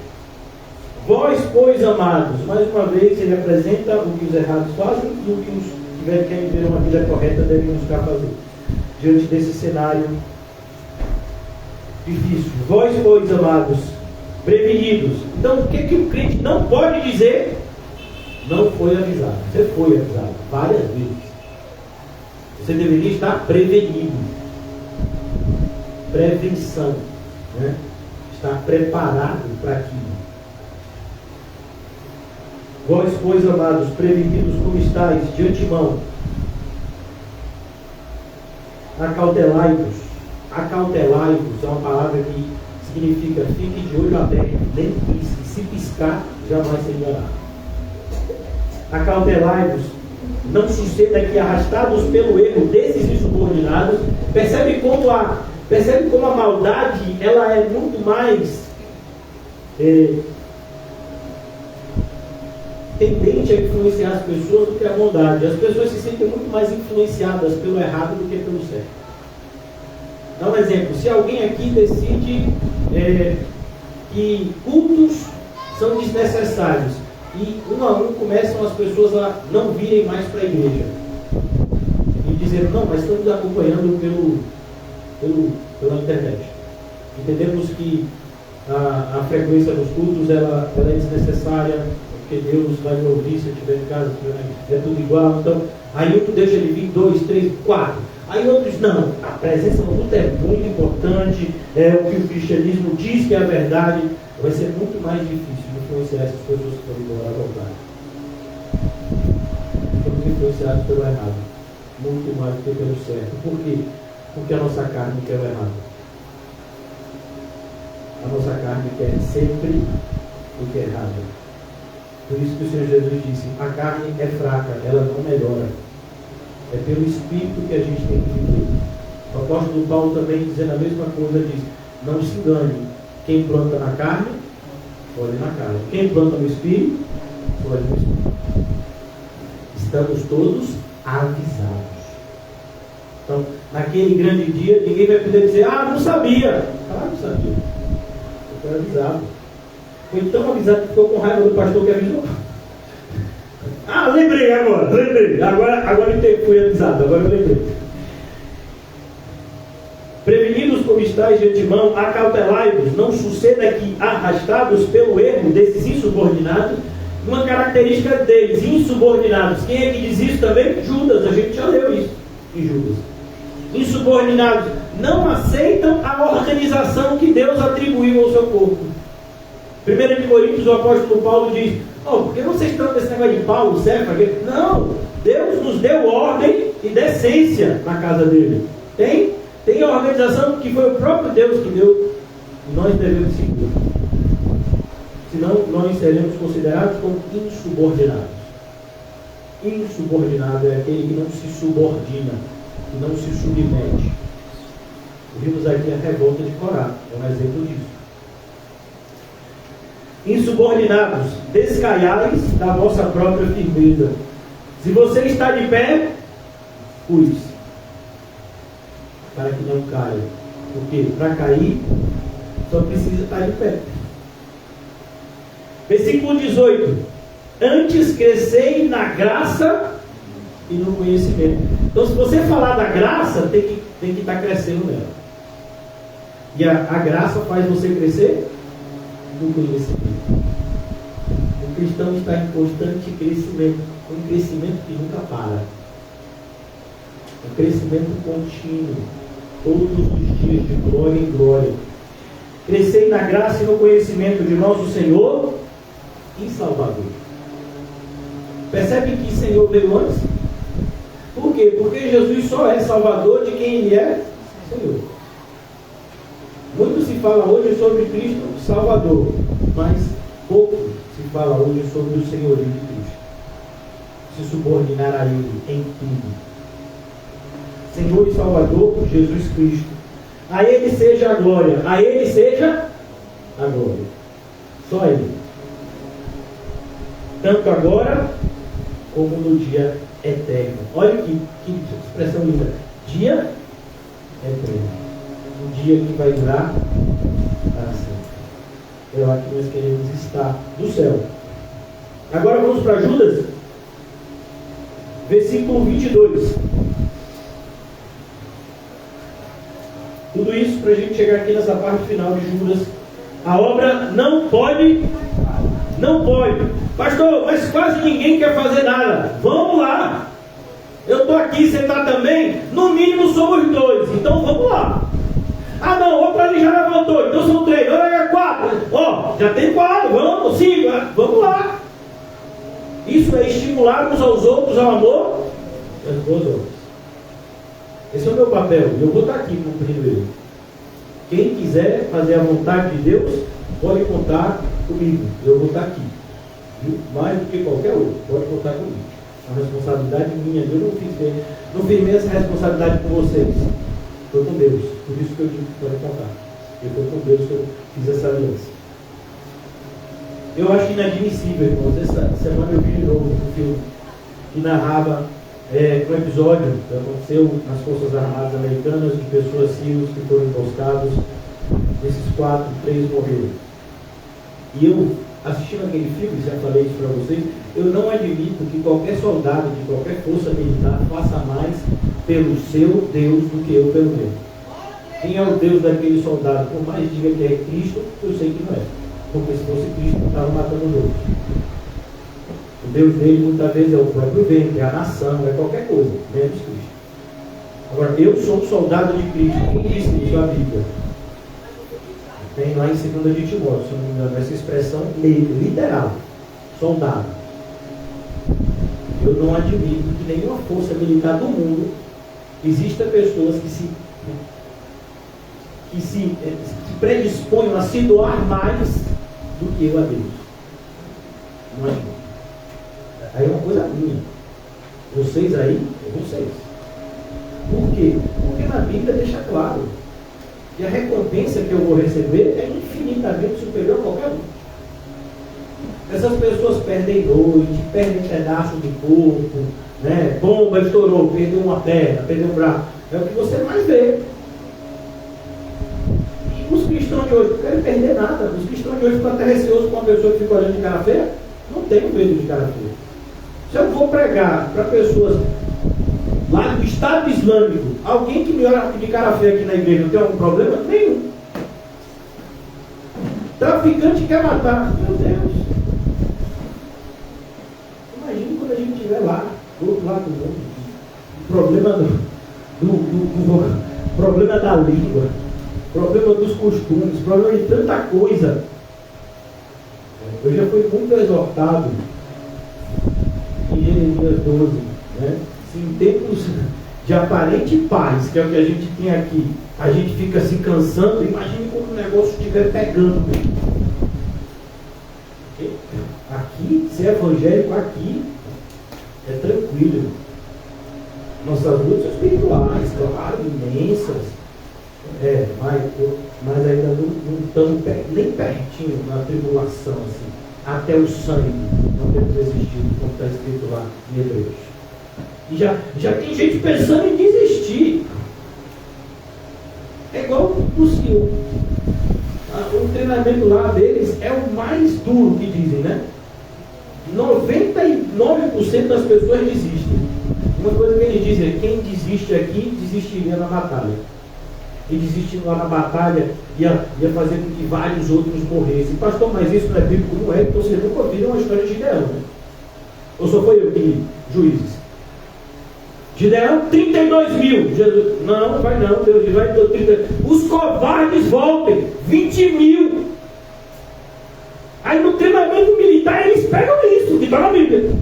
Vós, pois, amados, mais uma vez ele apresenta o que os errados fazem e o que os que querem ver uma vida correta devem buscar fazer. Diante desse cenário difícil. Vós, pois, amados, prevenidos. Então, o que o crente não pode dizer? Não foi avisado. Você foi avisado várias vezes. Você deveria estar prevenido. Prevenção, né? Estar preparado para aquilo. Vós, pois, amados, prevenidos como estáis de antemão, acautelai-vos. Acautelai-vos é uma palavra que significa fique de olho aberto, nem pisque. Se piscar, jamais se enganará. Acautelai-vos, não suceda que, arrastados pelo erro desses insubordinados, percebe como a maldade ela é muito mais tendente a influenciar as pessoas do que a bondade. As pessoas se sentem muito mais influenciadas pelo errado do que pelo certo. Dá um exemplo. Se alguém aqui decide que cultos são desnecessários e um a um começam as pessoas a não virem mais para a igreja e dizer, não, mas estamos acompanhando pela internet. Entendemos que a frequência dos cultos ela é desnecessária, porque Deus vai me ouvir se eu estiver em casa, é tudo igual. Então, aí outro deixa ele vir 2, 3, 4. Aí outros não, a presença no culto é muito importante, é o que o cristianismo diz que é a verdade. Vai ser muito mais difícil influenciar essas pessoas que estão indo à verdade. Estamos influenciados pelo errado, muito mais do que pelo certo. Por quê? Porque a nossa carne quer o errado. A nossa carne quer sempre o que é errado. Por isso que o Senhor Jesus disse, a carne é fraca, ela não melhora. É pelo Espírito que a gente tem que viver. O apóstolo Paulo também, dizendo a mesma coisa, diz, não se engane, quem planta na carne, olhe na carne. Quem planta no Espírito, olhe no Espírito. Estamos todos avisados. Então, naquele grande dia, ninguém vai poder dizer, não sabia. Não sabia. Eu fui avisado. Foi tão avisado que ficou com raiva do pastor que avisou. lembrei agora eu fui avisado, agora eu lembrei. Prevenidos como estáis de antemão, acautelai-vos, não suceda que, arrastados pelo erro desses insubordinados, uma característica deles, insubordinados. Quem é que diz isso também? Judas, a gente já leu isso em Judas. Insubordinados, não aceitam a organização que Deus atribuiu ao seu corpo. 1 Coríntios, o apóstolo Paulo diz: por que vocês estão nesse negócio de Paulo, Cefas? Não, Deus nos deu ordem e decência na casa dele. Tem a organização que foi o próprio Deus que deu, e nós devemos seguir. Senão nós seremos considerados como insubordinados. Insubordinado é aquele que não se subordina, que não se submete. Vimos aqui a revolta de Corá, é um exemplo disso. Insubordinados, descaiais da vossa própria firmeza. Se você está de pé, cuide-se, para que não caia. Porque para cair, só precisa estar de pé. Versículo 18: antes crescei na graça e no conhecimento. Então, se você falar da graça, tem que estar crescendo nela. E a graça faz você crescer no conhecimento. O cristão está em constante crescimento, um crescimento que nunca para, um crescimento contínuo, todos os dias, de glória em glória. Crescei na graça e no conhecimento de nosso Senhor e Salvador. Percebe que Senhor veio antes? Por quê? Porque Jesus só é Salvador de quem Ele é Senhor. Muito se fala hoje sobre Cristo Salvador, mas pouco se fala hoje sobre o senhorio de Cristo. Se subordinar a Ele em tudo. Senhor e Salvador, Jesus Cristo. A Ele seja a glória. A Ele seja a glória. Só Ele. Tanto agora como no dia eterno. Olha que expressão linda. Dia eterno. Um dia que vai durar para sempre. É lá que nós queremos estar, do céu. Agora vamos para Judas. Versículo 22. Tudo isso para a gente chegar aqui nessa parte final de Judas. A obra não pode. Pastor, mas quase ninguém quer fazer nada. Vamos lá. Eu estou aqui, você está também? No mínimo somos 2, então vamos lá. Ah não, outro ali já levantou, então são 3, agora é 4. Já tem 4, vamos, 5, vamos lá. Isso é estimular uns aos outros ao amor e às boas obras. Esse é o meu papel, e eu vou estar aqui cumprindo ele. Quem quiser fazer a vontade de Deus, pode contar comigo, eu vou estar aqui. Viu? Mais do que qualquer outro, pode contar comigo. A responsabilidade minha, eu não firmei essa responsabilidade com vocês. Foi com Deus, por isso que eu digo que pode contar. E foi com Deus que eu fiz essa aliança. Eu acho inadmissível, irmãos. Essa semana eu vi de novo um filme que narrava um episódio que aconteceu nas Forças Armadas Americanas, de pessoas civis que foram emboscados. Desses 4, 3 morreram. E eu, assistindo aquele filme, já falei isso para vocês, eu não admito que qualquer soldado de qualquer força militar faça mais pelo seu Deus do que eu pelo meu. Quem é o Deus daquele soldado? Por mais diga que é Cristo, eu sei que não é. Porque se fosse Cristo, não estava matando os outros. O Deus dele muitas vezes é o próprio vento, é a nação, é qualquer coisa, menos Cristo. Agora, eu sou um soldado de Cristo, como diz isso a Bíblia. Tem lá em 2 de Timóteo, se não me engano, essa expressão literal, soldado. Eu não admito que nenhuma força militar do mundo exista pessoas que se predisponham a se doar mais do que eu a Deus. Não admito. Aí é uma coisa minha. Vocês aí, vocês. Por quê? Porque na Bíblia deixa claro que a recompensa que eu vou receber é infinitamente superior a qualquer um. Essas pessoas perdem noite, perdem pedaço de corpo, né? Bomba estourou, perdeu uma perna, perdeu um braço. É o que você mais vê. E os cristãos de hoje não querem perder nada. Os cristãos de hoje ficam até receosos com uma pessoa que fica olhando de cara feia. Não tem medo de cara feia. Se eu vou pregar para pessoas lá do Estado Islâmico, alguém que me olha de cara feia aqui na igreja, tem algum problema? Nenhum. Traficante quer matar. Meu Deus. Imagine quando a gente estiver lá, do outro lado do mundo. O problema problema da língua, problema dos costumes, problema de tanta coisa. Eu já fui muito exortado em Jeremias 12, né? Se em tempos de aparente paz, que é o que a gente tem aqui, a gente fica se cansando, imagine quando o negócio estiver pegando mesmo. Aqui, ser evangélico aqui é tranquilo. Nossas lutas espirituais, claro, imensas, mas ainda não estamos nem pertinho na tribulação, assim, até o sangue não temos existido, como está escrito lá em Hebreus. E já tem gente pensando em desistir. É igual o senhor. O treinamento lá deles é o mais duro que dizem, né? 99% das pessoas desistem. Uma coisa que eles dizem é: quem desiste aqui, desistiria na batalha. E desistindo lá na batalha, ia fazer com que vários outros morressem. Pastor, mas isso não é bíblico? Não é, então vocês nunca ouviram uma história de Gideão, né? Ou só foi eu que li? Juízes. Gideão, 32 mil. Jesus, não vai não, Deus diz, vai 30. Os covardes voltem, 20 mil. Aí no treinamento militar eles pegam isso, que está na Bíblia.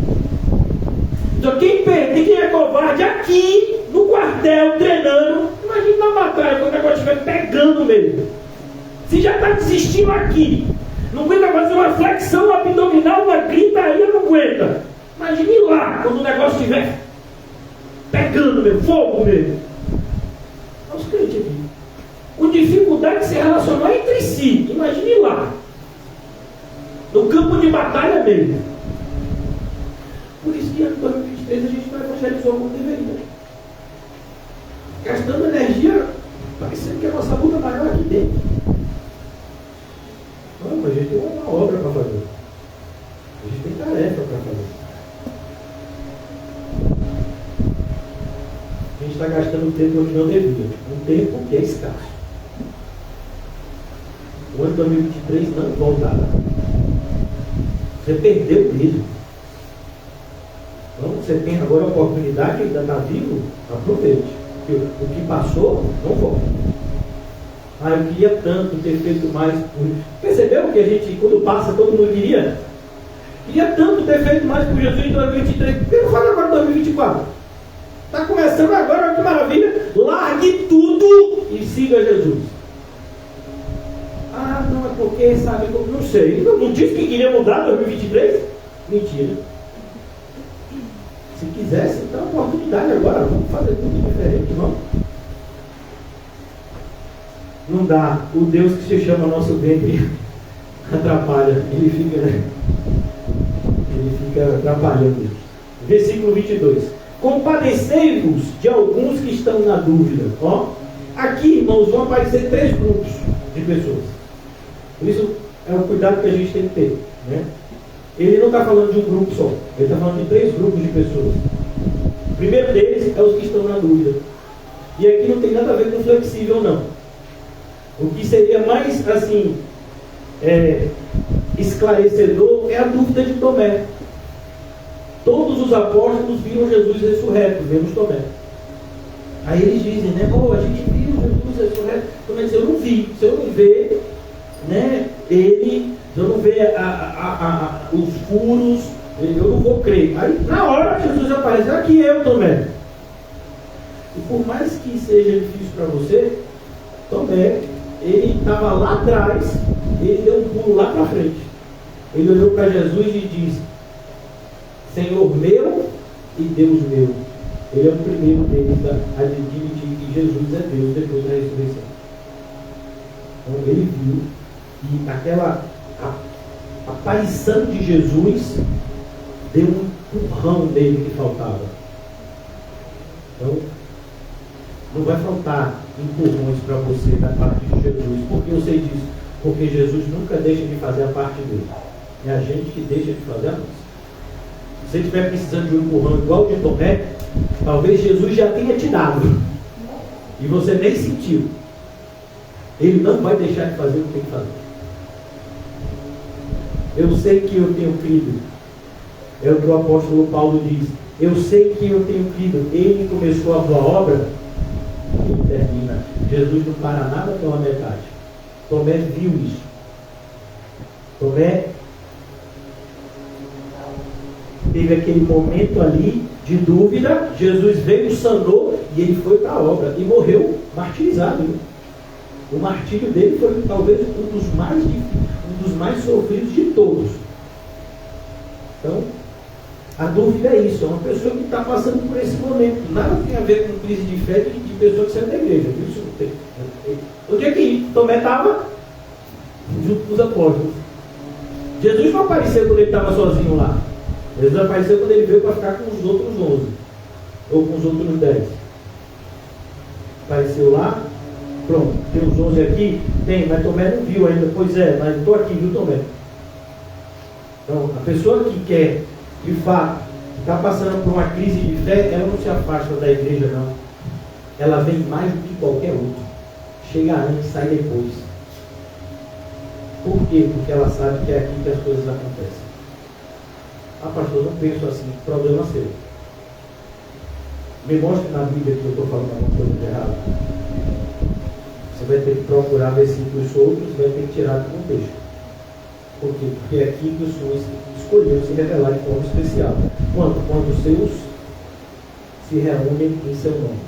Então quem perde, quem é covarde aqui, no quartel, treinando, imagina na batalha, quando o negócio estiver pegando mesmo. Se já está desistindo aqui, não aguenta fazer uma flexão abdominal, uma gritaria, não aguenta. Imagine lá, quando o negócio estiver pegando mesmo, fogo mesmo. Olha os crentes aqui. Com dificuldade de se relacionar entre si. Imagine lá. No campo de batalha mesmo. Por isso que em 2023 a gente não evangelizou como deveria. Gastando energia, parecendo que a nossa luta é maior aqui dentro. Não, mas a gente tem uma obra para fazer. A gente tem tarefa para fazer. A gente está gastando tempo onde não devia. Um tempo que é escasso. O ano de 2023 não voltará. Você perdeu mesmo. Então você tem agora a oportunidade, ainda está vivo, aproveite. Porque o que passou, não volta. Eu queria tanto ter feito mais. Percebeu que a gente, quando passa, todo mundo queria? Queria tanto ter feito mais por Jesus em 2023. Por que não fala agora em 2024? Está começando agora, que maravilha. Largue tudo e siga Jesus. Não é porque, sabe, não sei. Não disse que queria mudar em 2023? Mentira. Se quisesse, então oportunidade agora. Vamos fazer tudo diferente, vamos. Não dá. O Deus que se chama nosso ventre atrapalha. Ele fica atrapalhando. Versículo 22. Compadecei-vos de alguns que estão na dúvida. Aqui, irmãos, vão aparecer 3 grupos de pessoas. Por isso é o cuidado que a gente tem que ter, né? Ele não está falando de um grupo só. Ele está falando de 3 grupos de pessoas. O primeiro deles é os que estão na dúvida. E aqui não tem nada a ver com flexível, não. O que seria mais, assim, esclarecedor é a dúvida de Tomé. Todos os apóstolos viram Jesus ressurreto, menos Tomé. Aí eles dizem, né? A gente viu Jesus ressurreto. Tomé diz, eu não vi. Se eu não ver, né, ele, se eu não ver os furos, eu não vou crer. Aí na hora Jesus aparece, aqui eu, Tomé. E por mais que seja difícil para você, Tomé, ele estava lá atrás, ele deu um pulo lá para frente. Ele olhou para Jesus e disse, Senhor meu e Deus meu. Ele é o primeiro deles a admitir que Jesus é Deus depois da ressurreição. Então ele viu que aquela aparição de Jesus deu um empurrão nele que faltava. Então, não vai faltar empurrões para você da parte de Jesus. Por que eu sei disso? Porque Jesus nunca deixa de fazer a parte dele. É a gente que deixa de fazer a nossa. Se você estiver precisando de um empurrão igual de Tomé, talvez Jesus já tenha te dado e você nem sentiu. Ele não vai deixar de fazer o que tem que fazer. Eu sei que eu tenho crido. É o que o apóstolo Paulo diz. Eu sei que eu tenho crido. Ele começou a boa obra, ele termina. Jesus não para nada pela metade. Tomé viu isso. Tomé teve aquele momento ali de dúvida. Jesus veio, sanou e ele foi para a obra e morreu martirizado. O martírio dele foi talvez um dos mais sofridos de todos. Então, a dúvida é isso, é uma pessoa que está passando por esse momento. Nada tem a ver com crise de fé de pessoa que saiu da igreja. Isso não tem. Onde é que Tomé estava? Junto com os apóstolos. Jesus não apareceu quando ele estava sozinho lá. Jesus apareceu quando ele veio para ficar com os outros 11. Ou com os outros 10. Apareceu lá. Pronto, tem os 11 aqui? Tem, mas Tomé não viu ainda. Pois é, mas estou aqui, viu, Tomé? Então, a pessoa que quer, de fato, está passando por uma crise de fé, ela não se afasta da igreja, não. Ela vem mais do que qualquer outro. Chega antes, sai depois. Por quê? Porque ela sabe que é aqui que as coisas acontecem. Ah, pastor, não penso assim. Problema seu. Me mostre na Bíblia que eu estou falando alguma coisa de errado. Você vai ter que procurar versículos soltos e vai ter que tirar do contexto. Por quê? Porque é aqui que o Senhor escolheu se revelar de forma especial. Quando os seus se reúnem em seu nome.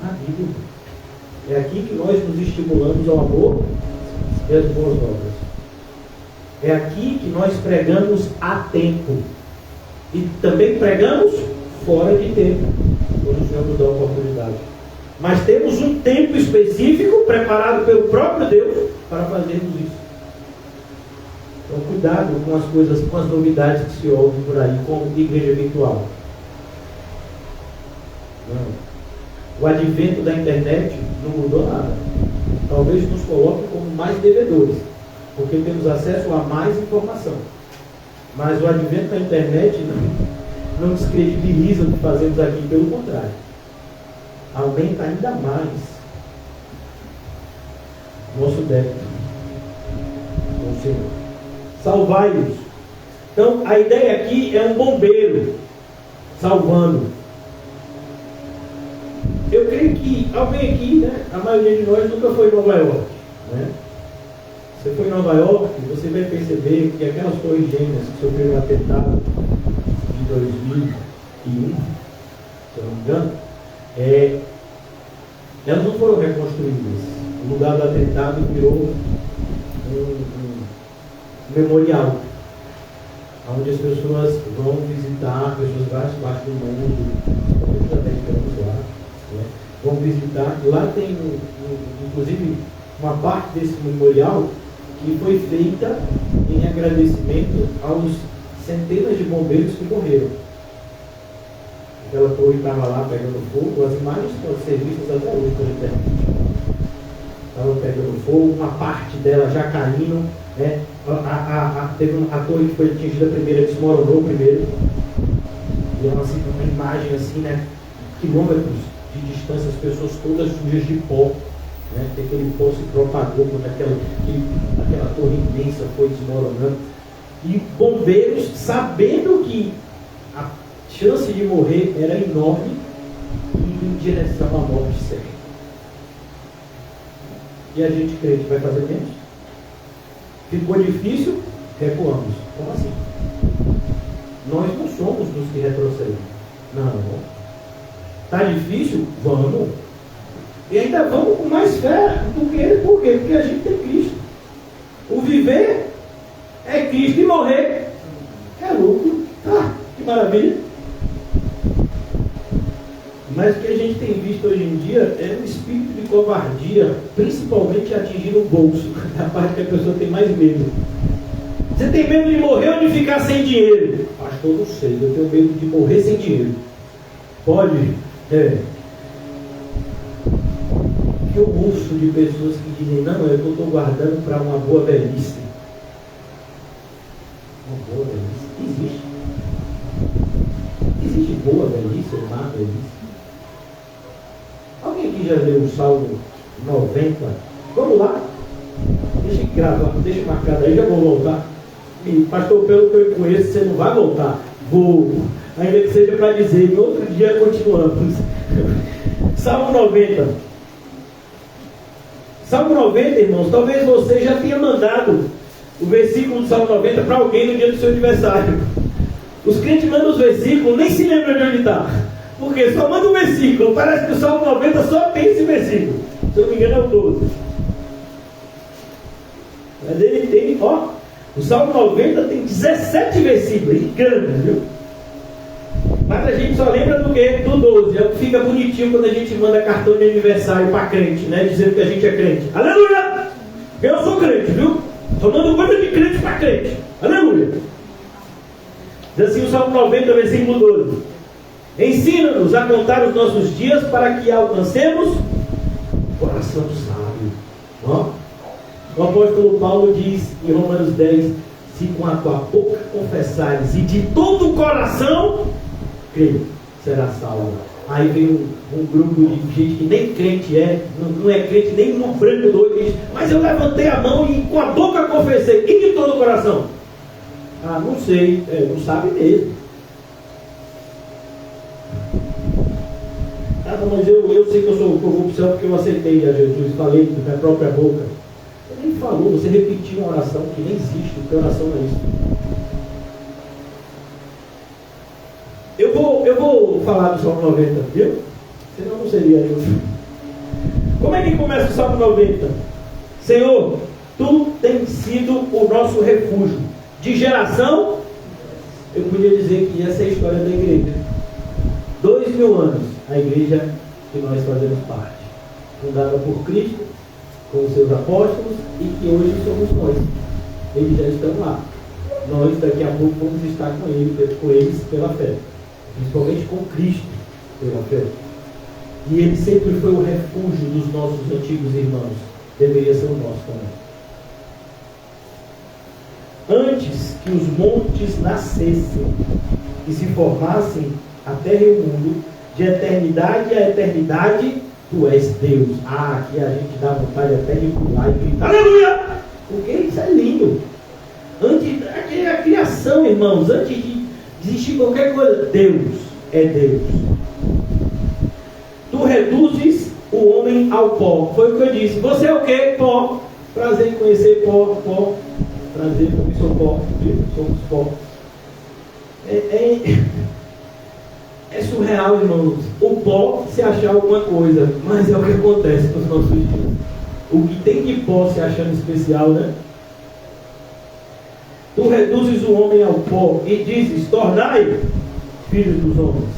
Na Bíblia. É aqui que nós nos estimulamos ao amor e às boas obras. É aqui que nós pregamos a tempo. E também pregamos fora de tempo. Quando o Senhor nos dá a oportunidade. Mas temos um tempo específico preparado pelo próprio Deus para fazermos isso. Então cuidado com as coisas, com as novidades que se ouvem por aí, como igreja virtual. Não. O advento da internet não mudou nada. Talvez nos coloque como mais devedores, porque temos acesso a mais informação. Mas o advento da internet não descredibiliza o que fazemos aqui, pelo contrário. Aumenta ainda mais nosso débito com o Senhor. Salvai-os. Então, a ideia aqui é um bombeiro salvando. Eu creio que alguém aqui, né, a maioria de nós nunca foi em Nova York, né? Você foi em Nova York, você vai perceber que aquelas torres gêmeas que sofreram um atentado em 2001, se eu não me engano, elas não foram reconstruídas. O lugar do atentado virou um memorial, onde as pessoas vão visitar, pessoas várias partes do mundo, muitos americanos lá, né, vão visitar. Lá tem, inclusive, uma parte desse memorial que foi feita em agradecimento aos centenas de bombeiros que morreram. Aquela torre estava lá pegando fogo, as imagens estão sendo vistas até hoje pela internet. Estava pegando fogo, uma parte dela já caindo, né? Teve a torre que foi atingida primeiro, desmoronou primeiro. E é uma imagem assim, né? Quilômetros de distância, as pessoas todas sujas de pó, né? Que aquele pó se propagou quando aquela torre imensa foi desmoronando. E bombeiros, sabendo que a chance de morrer era enorme, indo em direção à morte certa. E a gente crê que vai fazer menos? Ficou difícil? Recuamos. Como assim? Nós não somos dos que retrocedem. Não. Está difícil? Vamos. E ainda vamos com mais fé do que ele. Por quê? Porque a gente tem Cristo. O viver é Cristo e morrer é lucro. Ah, que maravilha. Mas o que a gente tem visto hoje em dia é um espírito de covardia, principalmente atingindo o bolso, a parte que a pessoa tem mais medo. Você tem medo de morrer ou de ficar sem dinheiro? Pastor, não sei, eu tenho medo de morrer sem dinheiro. Pode? É. Eu ouço de pessoas que dizem, não, é que eu estou guardando para uma boa velhice. Uma boa velhice? Existe. existe boa velhice ou má velhice? Alguém aqui já leu o Salmo 90? Vamos lá. Deixa eu gravar, deixa marcado aí, já vou voltar. E, pastor, pelo que eu conheço, você não vai voltar. Vou. Ainda que seja para dizer, em outro dia continuamos. Salmo 90. Salmo 90, irmãos, talvez você já tenha mandado o versículo do Salmo 90 para alguém no dia do seu aniversário. Os crentes mandam os versículos, nem se lembram de onde está. Porque só manda um versículo. Parece que o Salmo 90 só tem esse versículo. Se eu não me engano, é o 12. Mas ele tem, ó, o Salmo 90 tem 17 versículos, grande, viu? Mas a gente só lembra do quê? Do 12. É o que fica bonitinho quando a gente manda cartão de aniversário para crente, né? Dizendo que a gente é crente. Aleluia! Eu sou crente, viu? Só mando coisa de crente para crente. Aleluia! Diz assim o Salmo 90, versículo 12. Ensina-nos a contar os nossos dias para que alcancemos o coração do sábio. Ó. O apóstolo Paulo diz em Romanos 10: se com a tua boca confessares e de todo o coração crer, será salvo. Aí vem um grupo de gente que nem crente é, não é crente nem no branco do olho, diz: mas eu levantei a mão e com a boca confessei, e de todo o coração? Ah, não sei, não sabe mesmo. Ah, não, mas eu sei que eu sou corrupção porque eu aceitei a Jesus, falei da minha própria boca. Você nem falou, você repetiu uma oração que nem existe, porque oração não é isso. Eu vou falar do Salmo 90, viu? Senão não seria eu. Como é que começa o Salmo 90? Senhor, tu tens sido o nosso refúgio. De geração, eu podia dizer que essa é a história da igreja. 2000 anos, a igreja que nós fazemos parte. Fundada por Cristo, com os seus apóstolos, e que hoje somos nós. Eles já estão lá. Nós daqui a pouco vamos estar com eles pela fé. Principalmente com Cristo pela fé. E ele sempre foi o refúgio dos nossos antigos irmãos. Deveria ser o nosso também. Antes que os montes nascessem e se formassem a terra e o mundo, de eternidade a eternidade, tu és Deus. Ah, aqui a gente dá vontade até de pular e gritar aleluia! Porque isso é lindo. Antes da criação, irmãos, antes de existir qualquer coisa, Deus é Deus. Tu reduzes o homem ao pó. Foi o que eu disse. Você é o quê? Pó. Prazer em conhecer pó. Prazer, porque sou pó. Somos pó. É surreal, irmãos. O pó se achar alguma coisa, mas é o que acontece nos nossos dias. O que tem de pó se achando especial, né? Tu reduzes o homem ao pó e dizes: tornai filhos dos homens,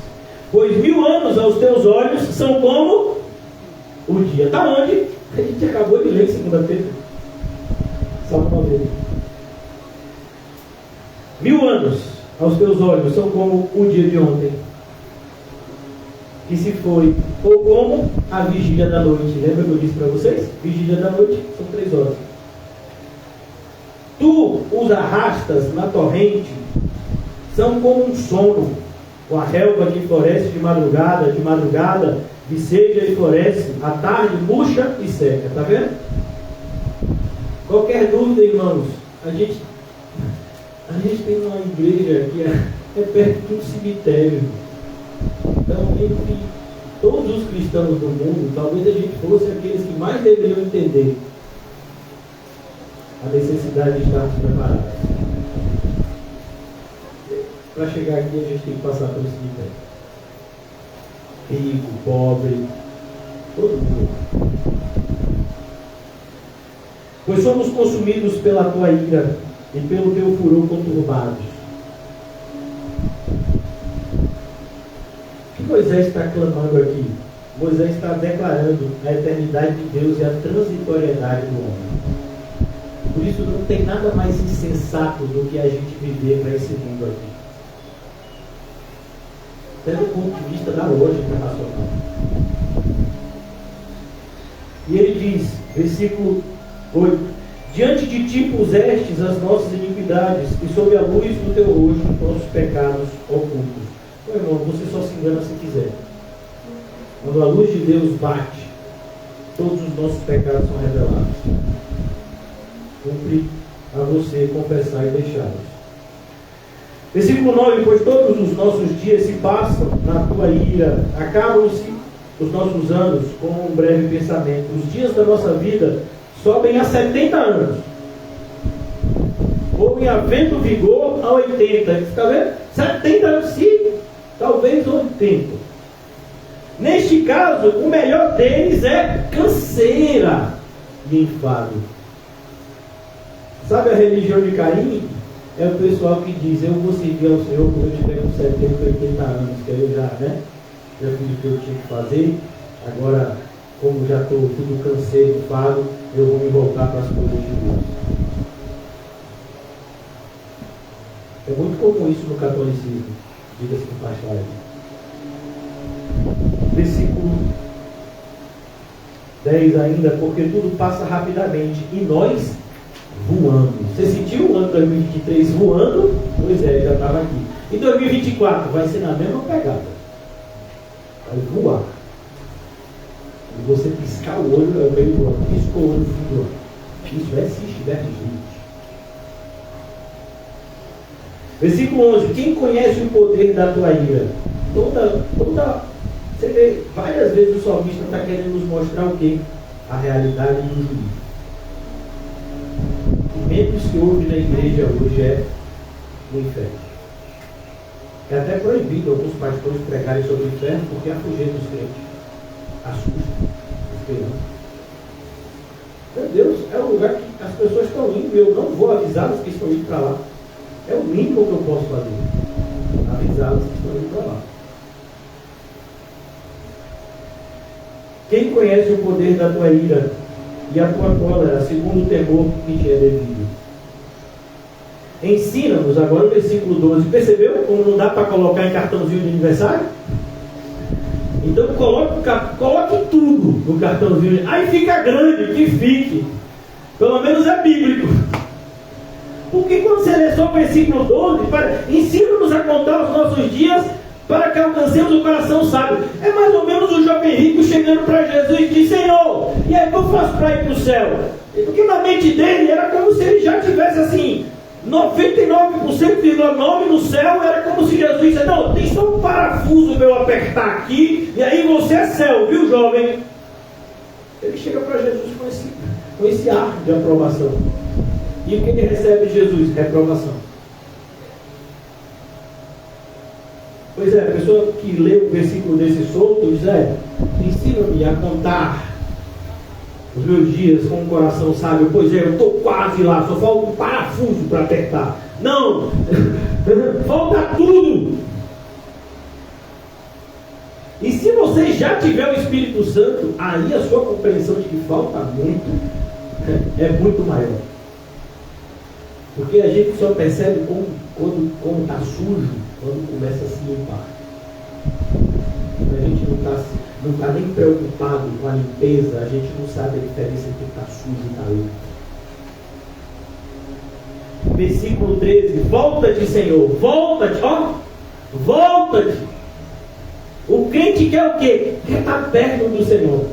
pois 1000 anos aos teus olhos são como o dia. Está onde? A gente acabou de ler em segunda-feira. Salmo 90. 1000 anos aos teus olhos são como o dia de ontem, que se foi, ou como a vigília da noite. Lembra que eu disse para vocês? Vigília da noite são 3 horas. Tu os arrastas na torrente, são como um sono, com a relva que floresce de madrugada viceja e floresce, à tarde murcha e seca. Está vendo? Qualquer dúvida, irmãos, a gente tem uma igreja que é perto de um cemitério. Então, entre todos os cristãos do mundo, talvez a gente fosse aqueles que mais deveriam entender a necessidade de estarmos preparados. Para chegar aqui, a gente tem que passar pelo cemitério. Rico, pobre, todo mundo. Pois somos consumidos pela tua ira e pelo teu furor conturbados. O que Moisés está clamando aqui? Moisés está declarando a eternidade de Deus e a transitoriedade do homem. Por isso não tem nada mais insensato do que a gente viver para esse mundo aqui. Até do ponto de vista da lógica racional. E ele diz, versículo 8: diante de ti pusestes as nossas iniquidades, e sob a luz do teu rosto os nossos pecados ocultos. Qual meu irmão, você só se engana se quiser. Quando a luz de Deus bate, todos os nossos pecados são revelados. Cumpre a você confessar e deixá-los. Versículo 9: pois todos os nossos dias se passam na tua ira, acabam-se os nossos anos como um breve pensamento. Os dias da nossa vida sobem a 70 anos, ou em havendo vigor a 80. Está vendo? 70 anos, sim, talvez 80. Neste caso, o melhor deles é canseira e enfado. Sabe a religião de Caim? É o pessoal que diz: eu vou servir ao Senhor quando eu tiver com 70, 80 anos, que eu já fiz o que eu tinha que fazer. Agora, como já estou tudo canseiro, enfado, eu vou me voltar para as coisas de Deus. É muito comum isso no catolicismo, diga-se de passagem. Versículo 10 ainda: porque tudo passa rapidamente e nós voando. Você sentiu o ano 2023 voando? Pois é, já estava aqui. Em 2024 vai ser na mesma pegada. Vai voar. E você piscar o olho é o meio do ano. Piscou o olho no fim do ano. Isso é se estiver gente. Versículo 11: quem conhece o poder da tua ira? Você vê, várias vezes o salmista está querendo nos mostrar o quê? A realidade do juízo. O menos que houve na igreja hoje é o inferno. É até proibido alguns pastores pregarem sobre o inferno, porque afugenta os crentes. Assusta as crianças. Meu Deus, é um lugar que as pessoas estão indo e eu não vou avisá-las que estão indo para lá. É o mínimo que eu posso fazer. Avisá-las que estão indo para lá. Quem conhece o poder da tua ira e a tua cólera, segundo o temor que te é devido? Ensina-nos, agora o versículo 12. Percebeu como não dá para colocar em cartãozinho de aniversário? Então coloque tudo no cartãozinho. Aí fica grande, que fique. Pelo menos é bíblico. Porque quando você lê só o versículo 12, ensina-nos a contar os nossos dias para que alcancemos o coração sábio. É mais ou menos o jovem rico chegando para Jesus e diz: Senhor, e aí o que eu faço para ir para o céu? Porque na mente dele era como se ele já tivesse assim 99,9% no céu. Era como se Jesus dissesse: não, tem só um parafuso para eu apertar aqui e aí você é céu, viu, jovem? Ele chega para Jesus com esse ar de aprovação. E o que ele recebe de Jesus? Reprovação. Pois é, a pessoa que lê o versículo desse solto diz: ensina-me a contar os meus dias com um coração sábio. Pois é, eu estou quase lá, só falta um parafuso para apertar. Não, falta tudo. E se você já tiver o Espírito Santo, aí a sua compreensão de que falta muito é muito maior. Porque a gente só percebe como está sujo quando começa a se limpar. A gente não está nem preocupado com a limpeza, a gente não sabe a diferença entre estar sujo e estar limpo. Versículo 13: volta-te, Senhor, volta-te, volta-te. O crente quer o quê? Quer estar perto do Senhor.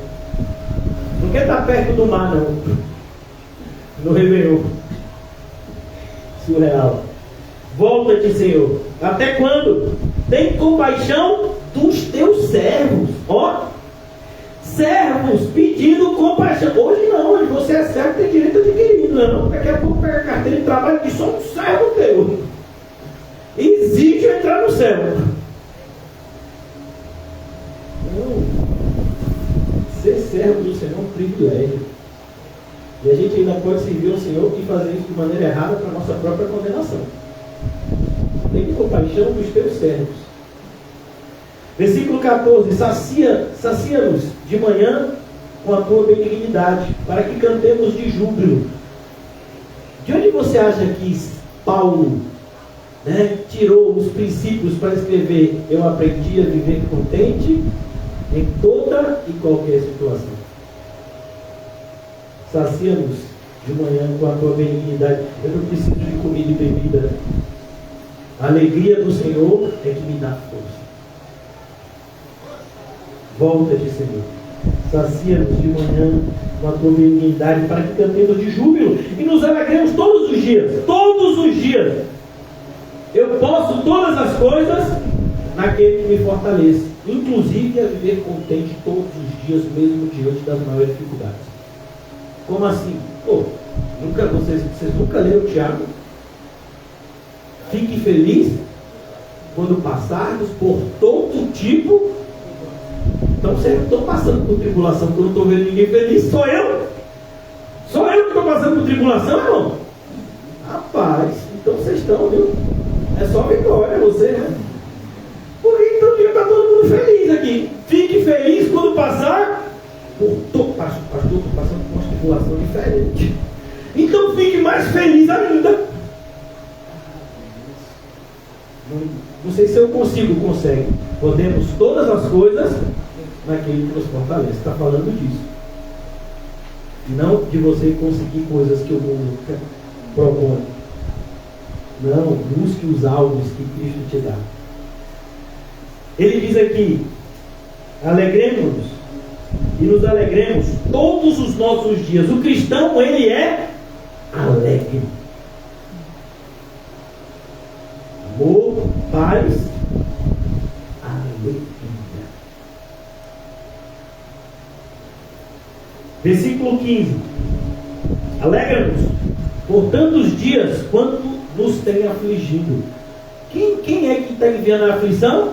Não quer estar perto do mar, não. No Réveillon. Surreal. Volta-te, Senhor. Até quando? Tem compaixão dos teus servos. Servos pedindo compaixão. Hoje não, hoje você é servo, tem direito adquirido. Não, daqui a pouco pega a carteira de trabalho que só um servo teu. Exige entrar no céu. Não. Ser servo do Senhor é um privilégio. E a gente ainda pode servir ao Senhor e fazer isso de maneira errada para a nossa própria condenação. Tem compaixão dos teus servos. Versículo 14: sacia-nos de manhã com a tua benignidade, para que cantemos de júbilo. De onde você acha que Paulo tirou os princípios para escrever: eu aprendi a viver contente em toda e qualquer situação? Sacia-nos de manhã com a tua benignidade. Eu não preciso de comida e bebida. A alegria do Senhor é que me dá força. Volta-te, Senhor. Sacia-nos de manhã com a tua benignidade, para que cantemos de júbilo e nos alegremos todos os dias. Todos os dias. Eu posso todas as coisas naquele que me fortalece, inclusive a viver contente todos os dias, mesmo diante das maiores dificuldades. Como assim? Vocês nunca leram Tiago? Fique feliz quando passarmos por todo tipo. Então vocês não estão passando por tribulação, porque eu não estou vendo ninguém feliz, sou eu. Sou eu que estou passando por tribulação, irmão. Rapaz, então vocês estão, viu? É só vitória, você, né? Porque então devia estar todo mundo feliz aqui. Fique feliz quando passar por todo. Pastor, estou passando por uma tribulação diferente. Então fique mais feliz ainda. Não sei se eu consegue. Podemos todas as coisas naquele que nos fortalece. Está falando disso. Não de você conseguir coisas que o mundo propõe. Não, busque os alvos que Cristo te dá. Ele diz aqui: alegremos-nos e nos alegremos todos os nossos dias. O cristão, ele é alegre. Amor, paz, alegria. Versículo 15. Alegra-nos por tantos dias quanto nos tem afligido. Quem é que está enviando a aflição?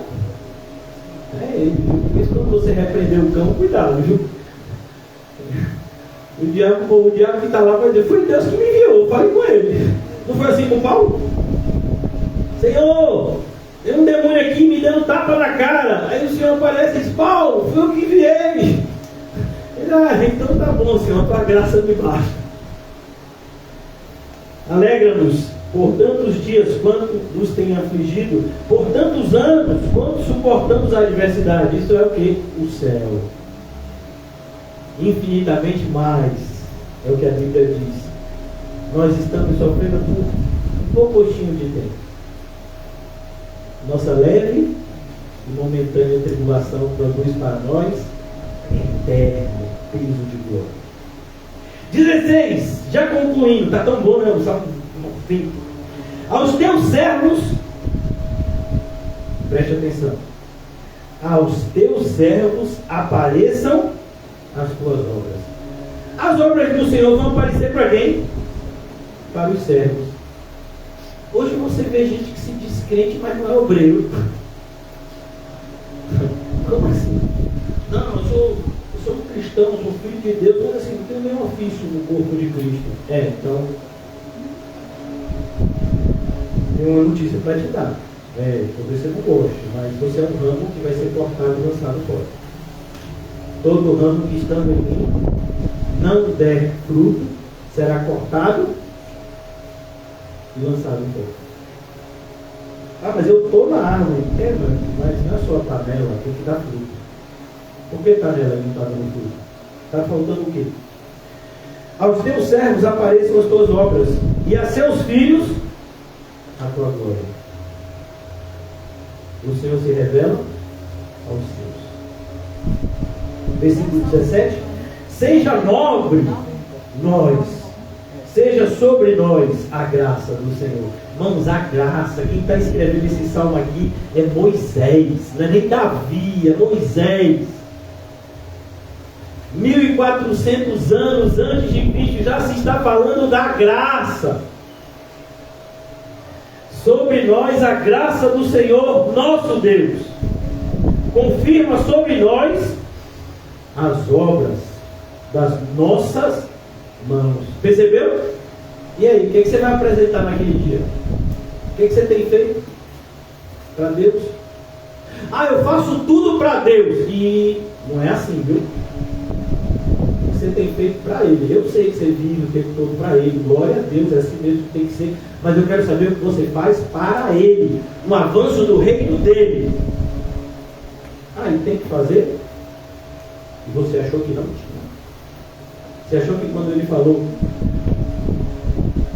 É ele. Por isso, quando você repreender o cão, cuidado, viu? O diabo que está lá vai dizer: foi Deus que me enviou, fale com ele. Não foi assim com Paulo? Senhor, tem um demônio aqui me dando tapa na cara. Aí o Senhor aparece e diz: Paulo, foi eu que enviei. Ele: então tá bom, Senhor, a tua graça me basta. Alegra-nos por tantos dias quanto nos tem afligido, por tantos anos quanto suportamos a adversidade. Isso é o que? O céu. Infinitamente mais, é o que a Bíblia diz. Nós estamos sofrendo por um pouquinho de tempo. Nossa leve e momentânea tribulação produz para nós eterno peso de glória. 16, já concluindo, está tão bom, né? Aos teus servos, preste atenção, aos teus servos apareçam as tuas obras. As obras do Senhor vão aparecer para quem? Para os servos. Hoje você vê gente que se diz crente, mas não é obreiro. Como assim? Não, eu sou um cristão, sou filho de Deus, mas assim, não tenho nenhum ofício no corpo de Cristo. Então tem uma notícia para te dar. Talvez você não goste, mas você é um ramo que vai ser cortado e lançado fora. Todo ramo que estando em mim não der fruto será cortado e lançado fora. Mas eu estou na árvore. Mas não é só a panela, tem que dar fruto. Por que panela não está dando fruto? Está faltando o quê? Aos teus servos apareçam as tuas obras, e a seus filhos a tua glória. O Senhor se revela aos seus. Versículo 17. Seja nobre seja sobre nós a graça do Senhor. Irmãos, a graça, quem está escrevendo esse salmo aqui é Moisés, não é nem Davi, é Moisés. 1400 anos antes de Cristo já se está falando da graça. Sobre nós a graça do Senhor nosso Deus. Confirma sobre nós as obras das nossas mãos. Percebeu? E aí, o que você vai apresentar naquele dia? O que você tem feito para Deus? Eu faço tudo para Deus. E não é assim, viu? Você tem feito para Ele. Eu sei que você vive o tempo todo para Ele. Glória a Deus, é assim mesmo que tem que ser. Mas eu quero saber o que você faz para Ele. Um avanço do reino dEle. Ele tem que fazer? E você achou que não tinha? Você achou que quando Ele falou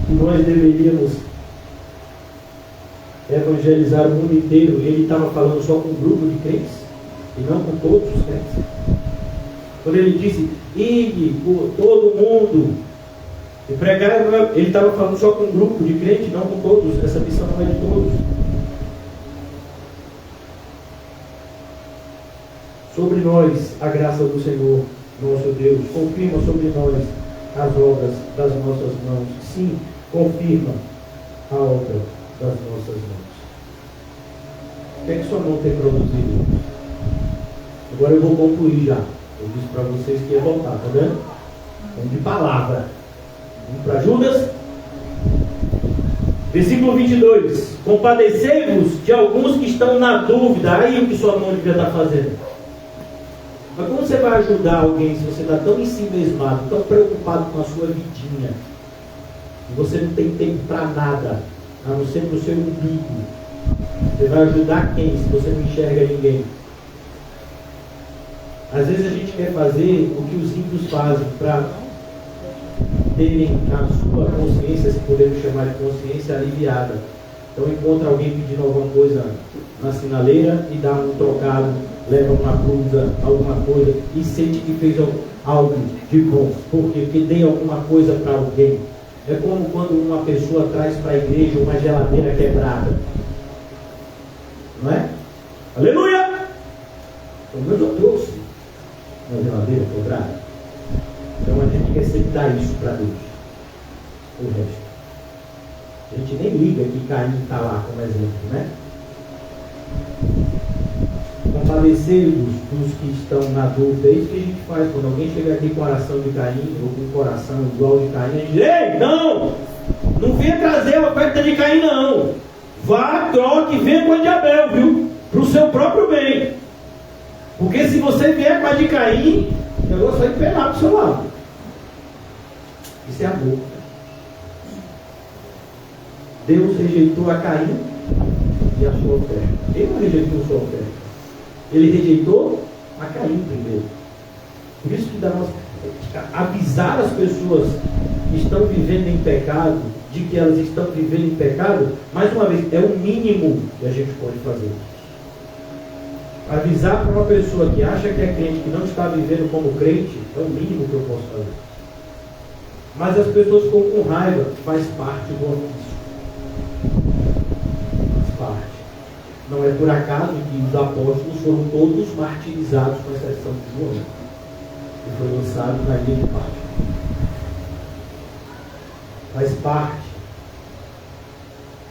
que nós deveríamos evangelizar o mundo inteiro, Ele estava falando só com um grupo de crentes? e não com todos os crentes. Quando ele disse, ide por todo mundo e pregar, ele estava falando só com um grupo de crentes, não com todos. Essa missão não é de todos. Sobre nós, a graça do Senhor, nosso Deus, confirma sobre nós as obras das nossas mãos. Sim, confirma a obra das nossas mãos. O que é que sua mão tem produzido? Agora eu vou concluir já. Eu disse para vocês que ia voltar, tá vendo? Vamos de palavra. Vamos para Judas. Versículo 22. Compadecei-vos de alguns que estão na dúvida. Aí o que sua mão devia estar fazendo. Mas como você vai ajudar alguém se você está tão em si mesmado, tão preocupado com a sua vidinha, e você não tem tempo para nada, a não ser para o seu umbigo? Você vai ajudar quem se você não enxerga ninguém? Às vezes a gente quer fazer o que os ímpios fazem para terem a sua consciência, se podemos chamar de consciência, aliviada. Então encontra alguém pedindo alguma coisa na sinaleira e dá um trocado, leva uma blusa, alguma coisa, e sente que fez algo de bom. Por quê? Porque dei alguma coisa para alguém. É como quando uma pessoa traz para a igreja uma geladeira quebrada. Não é? Aleluia! Pelo menos eu trouxe uma geladeira quebrada. Então a gente quer sempre dar isso para Deus. O resto. A gente nem liga que Caim está lá como exemplo, né? Compadecei-vos dos que estão na dúvida. É isso que a gente faz quando alguém chega aqui com o coração de Caim ou com o coração igual de Caim. A gente diz, ei, não venha trazer a oferta de Caim, não. Vá, troque e venha com a de Abel, viu? Para o seu próprio bem. Porque se você vier com a de Caim, o negócio vai pegar para o seu lado. Isso é amor. Deus rejeitou a Caim e a sua oferta. Ele não rejeitou a sua oferta. Ele rejeitou a Caim primeiro. Por isso que nós avisar as pessoas que estão vivendo em pecado, de que elas estão vivendo em pecado, mais uma vez, é o mínimo que a gente pode fazer. Avisar para uma pessoa que acha que é crente, que não está vivendo como crente, é o mínimo que eu posso fazer. Mas as pessoas ficam com raiva, faz parte do ofício. Faz parte. Não é por acaso que os apóstolos foram todos martirizados, com exceção de João, que foi lançado na ilha de Patmos. Faz parte.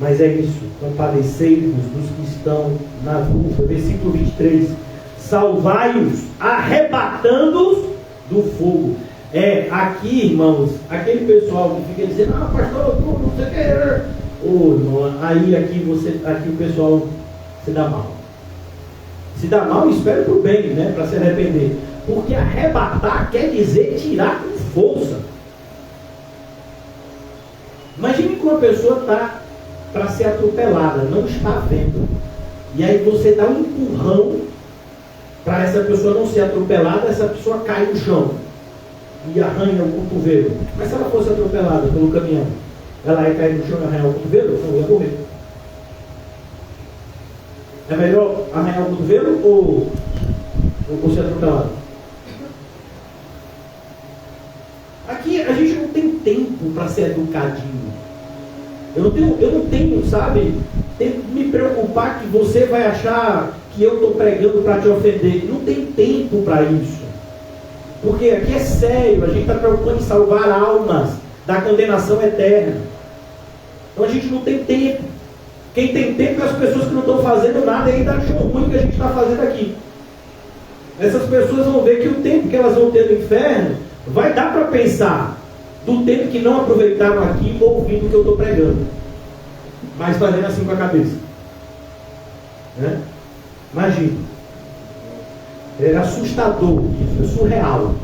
Mas é isso, compadecei-vos dos que estão na dúvida. Versículo 23. Salvai-os, arrebatando-os do fogo. Aqui, irmãos, aquele pessoal que fica dizendo, pastor, não sei o que. Irmão, aí aqui o pessoal se dá mal. Se dá mal, espera para o bem, né? Para se arrepender. Porque arrebatar quer dizer tirar com força. Imagine que uma pessoa está para ser atropelada, não está vendo. E aí você dá um empurrão para essa pessoa não ser atropelada, essa pessoa cai no chão e arranha o cotovelo. Mas se ela fosse atropelada pelo caminhão, ela ia cair no chão e arranhar o cotovelo? Não, ia morrer. É melhor arranhar o cotovelo ou ser atropelado? Aqui a gente não tem tempo para ser educadinho. Eu não tenho, sabe, tenho que me preocupar que você vai achar que eu estou pregando para te ofender. Não tem tempo para isso. Porque aqui é sério, a gente está preocupado em salvar almas da condenação eterna. Então a gente não tem tempo. Quem tem tempo é as pessoas que não estão fazendo nada e ainda acham ruim o que a gente está fazendo aqui. Essas pessoas vão ver que o tempo que elas vão ter no inferno vai dar para pensar do tempo que não aproveitaram aqui ouvindo o que eu estou pregando, mas fazendo assim com a cabeça, né? Imagina, é assustador isso, é surreal,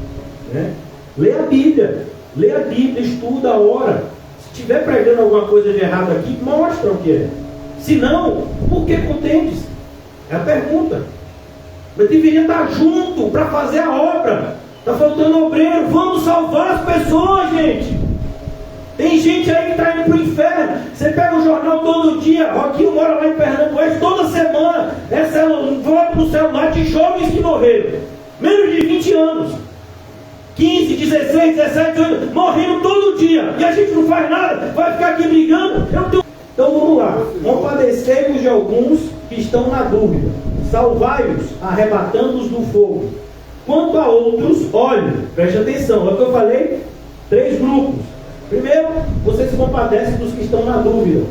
né? Lê a Bíblia, estuda, ora. Se estiver pregando alguma coisa de errado aqui, mostra o que é. Se não, por que contendes? É a pergunta. Mas deveria estar junto para fazer a obra. Está faltando obreiro, vamos salvar as pessoas, gente. Tem gente aí que está indo para o inferno. Você pega o jornal todo dia. Roquinho mora lá em Pernambuco, toda semana. Vou para o celular de jovens que morreram, menos de 20 anos, 15, 16, 17 anos, morrendo todo dia, e a gente não faz nada, vai ficar aqui brigando. Então vamos lá, compadecei-vos de alguns que estão na dúvida, salvai-os, arrebatando-os do fogo. Quanto a outros, olhe, preste atenção, é o que eu falei, 3 grupos. Primeiro, você se compadece dos que estão na dúvida.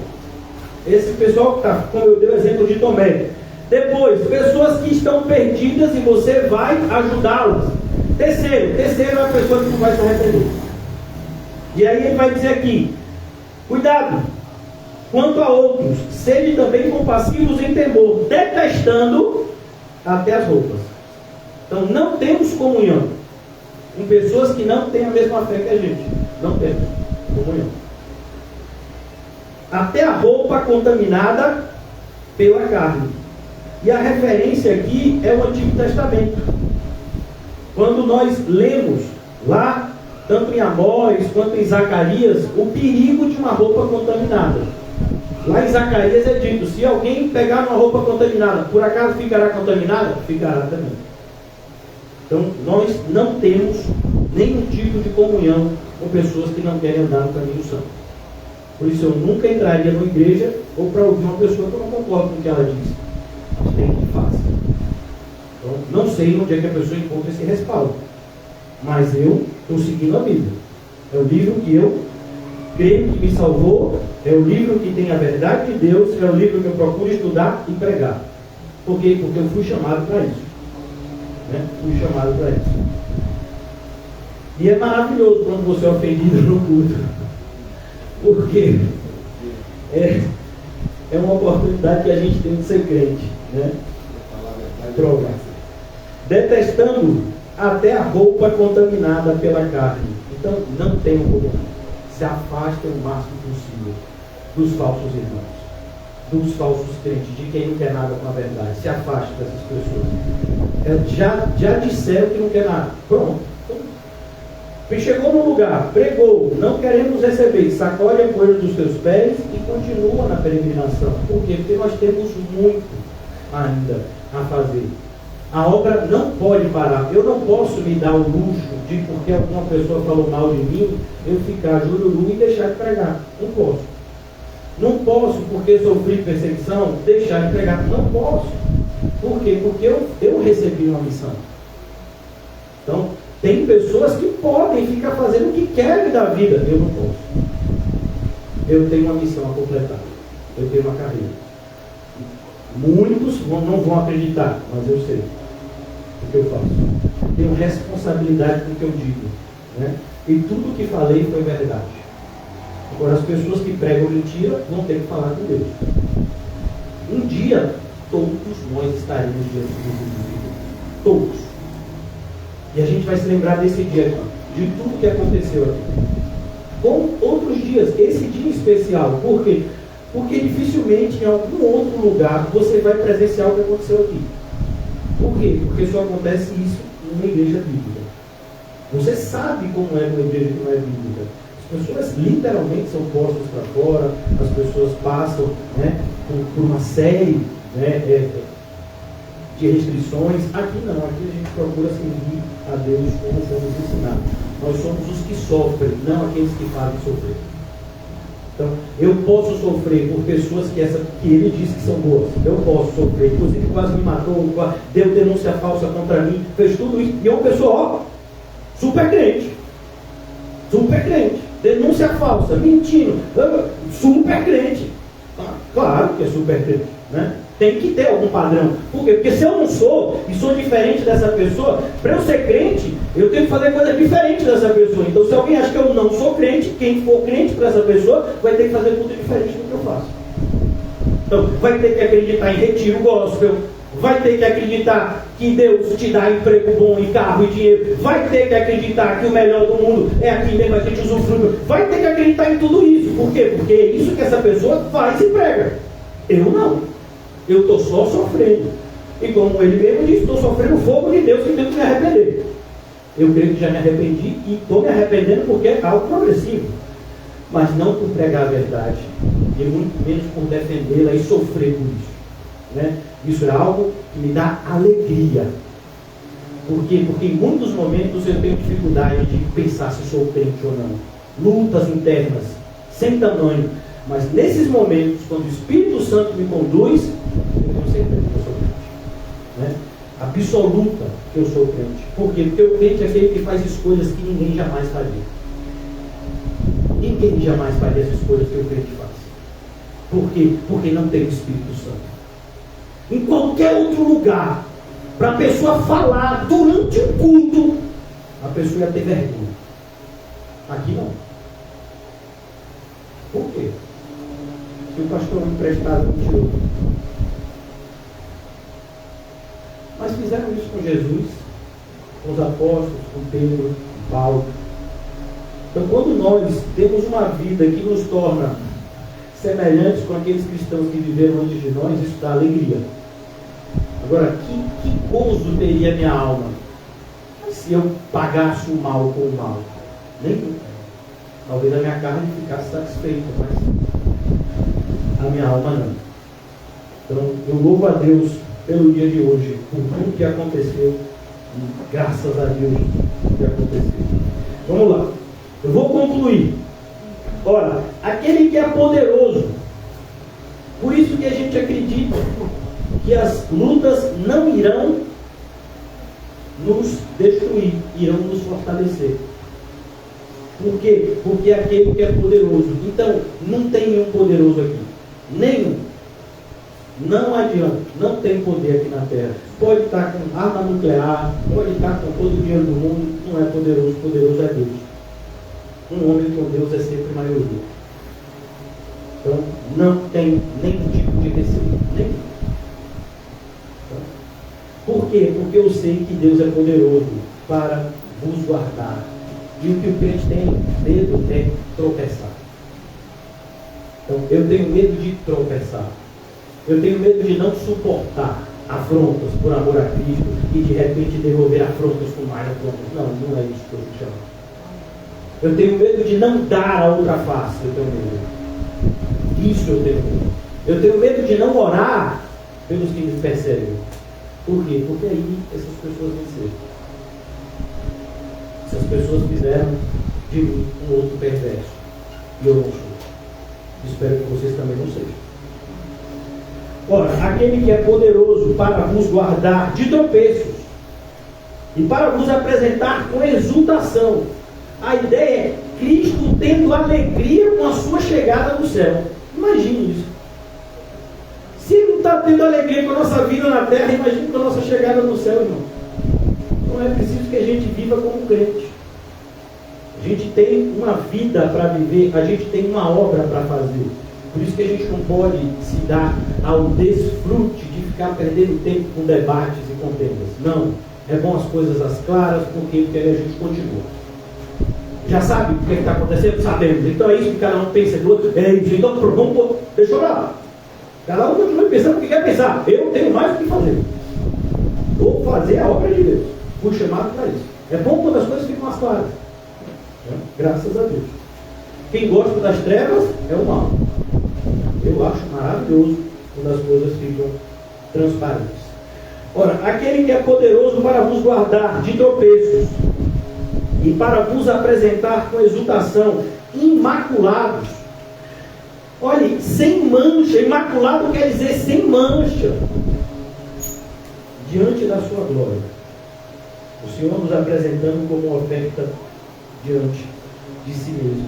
Esse pessoal que está, como eu dei o exemplo de Tomé. Depois, pessoas que estão perdidas e você vai ajudá-las. Terceiro é a pessoa que não vai se arrepender. E aí ele vai dizer aqui, cuidado, quanto a outros, sede também compassivos em temor, detestando até as roupas. Então não temos comunhão com pessoas que não têm a mesma fé que a gente. Não temos comunhão. Até a roupa contaminada pela carne. E a referência aqui é o Antigo Testamento. Quando nós lemos lá, tanto em Amós quanto em Zacarias, o perigo de uma roupa contaminada. Lá em Zacarias é dito, se alguém pegar uma roupa contaminada, por acaso ficará contaminada? Ficará também. Então, nós não temos nenhum tipo de comunhão com pessoas que não querem andar no caminho santo. Por isso, eu nunca entraria numa igreja ou para ouvir uma pessoa que eu não concordo com o que ela diz. Mas tem que fazer. Então, não sei onde é que a pessoa encontra esse respaldo. Mas eu estou seguindo a Bíblia. É o livro que eu creio que me salvou, é o livro que tem a verdade de Deus, é o livro que eu procuro estudar e pregar. Por quê? Porque eu fui chamado para isso. Fui chamado para isso. E é maravilhoso quando você é ofendido no culto, porque é uma oportunidade que a gente tem de ser crente, né? Droga. Detestando até a roupa contaminada pela carne. Então não tenham comunhão. Se afastem o máximo possível dos falsos irmãos, dos falsos crentes, de quem não quer nada com a verdade. Se afaste dessas pessoas. Já disseram que não quer nada. Pronto. Chegou no lugar, pregou, não queremos receber, sacode a poeira dos teus pés e continua na peregrinação. Por quê? Porque nós temos muito ainda a fazer. A obra não pode parar. Eu não posso me dar o luxo de, porque alguma pessoa falou mal de mim, eu ficar jururu e deixar de pregar. Não posso. Não posso, porque sofri perseguição, deixar de pregar. Não posso. Por quê? Porque eu recebi uma missão. Então, tem pessoas que podem ficar fazendo o que querem da vida. Eu não posso. Eu tenho uma missão a completar. Eu tenho uma carreira. Muitos não vão acreditar, mas eu sei o que eu faço. Tenho responsabilidade com o que eu digo, né? E tudo o que falei foi verdade. Agora, as pessoas que pregam mentira vão ter que falar com Deus. Um dia, todos nós estaremos diante do juízo. Todos. E a gente vai se lembrar desse dia aqui, de tudo que aconteceu aqui. Como outros dias, esse dia especial. Por quê? Porque dificilmente em algum outro lugar você vai presenciar o que aconteceu aqui. Por quê? Porque só acontece isso numa igreja bíblica. Você sabe como é uma igreja que não é bíblica. As pessoas literalmente são postas para fora, as pessoas passam, né, por uma série, né, de restrições. Aqui não, aqui a gente procura servir a Deus como fomos ensinados. Nós somos os que sofrem, não aqueles que fazem sofrer. Então, eu posso sofrer por pessoas que ele diz que são boas. Eu posso sofrer, inclusive quase me matou, deu denúncia falsa contra mim, fez tudo isso. E é uma pessoa, ó, super crente. Super crente. Denúncia falsa, mentindo, super crente. Claro que é super crente, né? Tem que ter algum padrão. Por quê? Porque se eu não sou, e sou diferente dessa pessoa, para eu ser crente, eu tenho que fazer coisa diferente dessa pessoa. Então, se alguém acha que eu não sou crente, quem for crente para essa pessoa, vai ter que fazer tudo diferente do que eu faço. Então, vai ter que acreditar em retiro gospel, vai ter que acreditar que Deus te dá emprego bom e carro e dinheiro, vai ter que acreditar que o melhor do mundo é aqui mesmo, a gente usufrui, vai ter que acreditar em tudo isso. Por quê? Porque é isso que essa pessoa faz e prega. Eu não. Eu estou só sofrendo. E como ele mesmo disse, estou sofrendo o fogo de Deus que tenho que me arrepender. Eu creio que já me arrependi e estou me arrependendo porque é algo progressivo. Mas não por pregar a verdade. E muito menos por defendê-la e sofrer por isso. Né? Isso é algo que me dá alegria. Por quê? Porque em muitos momentos eu tenho dificuldade de pensar se sou crente ou não. Lutas internas, sem tamanho. Mas nesses momentos, quando o Espírito Santo me conduz, eu tenho certeza que eu sou crente. Né? Absoluta que eu sou crente. Por quê? Porque o crente é aquele que faz escolhas que ninguém jamais faria. Ninguém jamais faria as escolhas que o crente faz. Por quê? Porque não tem o Espírito Santo. Em qualquer outro lugar, para a pessoa falar durante o culto, a pessoa ia ter vergonha. Aqui não. Por quê? Se o pastor me emprestado não tirou. Mas fizeram isso com Jesus, com os apóstolos, com Pedro, com Paulo. Então, quando nós temos uma vida que nos torna semelhantes com aqueles cristãos que viveram antes de nós, isso dá alegria. Agora, que gozo teria minha alma se eu pagasse o mal com o mal? Nenhum. Talvez a minha carne ficasse satisfeita, mas a minha alma não. Então, eu louvo a Deus pelo dia de hoje, por tudo que aconteceu, e graças a Deus por que aconteceu. Vamos lá. Eu vou concluir. Ora, aquele que é poderoso, por isso que a gente acredita que as lutas não irão nos destruir, irão nos fortalecer. Por quê? Porque é aquele que é poderoso. Então, não tem nenhum poderoso aqui. Nenhum. Não adianta. Não tem poder aqui na Terra. Pode estar com arma nuclear, pode estar com todo o dinheiro do mundo, não é poderoso. Poderoso é Deus. Um homem com Deus é sempre maioria. Então, não tem nenhum tipo de receio. Nenhum. Por quê? Porque eu sei que Deus é poderoso para vos guardar. E o que o crente tem medo é tropeçar. Então, eu tenho medo de tropeçar. Eu tenho medo de não suportar afrontas por amor a Cristo e de repente devolver afrontas com mais afrontas. Não, não é isso que eu chamo. Eu tenho medo de não dar a outra face. Eu tenho medo. Isso eu tenho medo. Eu tenho medo de não orar pelos que me perseguem. Por quê? Porque aí essas pessoas venceram. Essas pessoas fizeram de mim um outro perverso. E eu não sou. Espero que vocês também não sejam. Ora, aquele que é poderoso para vos guardar de tropeços e para vos apresentar com exultação. A ideia é Cristo tendo alegria com a sua chegada no céu. Imagine isso. Se Ele não está tendo alegria com a nossa vida na terra, imagine com a nossa chegada no céu, irmão. Não é preciso que a gente viva como crente. A gente tem uma vida para viver, a gente tem uma obra para fazer. Por isso que a gente não pode se dar ao desfrute de ficar perdendo tempo com debates e contendas. Não. É bom as coisas às claras, porque aí a gente continua. Já sabe o que está acontecendo? Sabemos. Então é isso que cada um pensa do outro. É isso. Então vamos, deixa eu lá. Cada um continua pensando o que quer pensar. Eu tenho mais o que fazer. Vou fazer a obra de Deus. Fui chamado para isso. É bom quando as coisas ficam às claras. Graças a Deus. Quem gosta das trevas é o mal. Eu acho maravilhoso quando as coisas ficam transparentes. Ora, aquele que é poderoso para vos guardar de tropeços e para vos apresentar com exultação, imaculados. Olhe, sem mancha. Imaculado quer dizer sem mancha, diante da sua glória. O Senhor nos apresentando como uma oferta diante de si mesmo.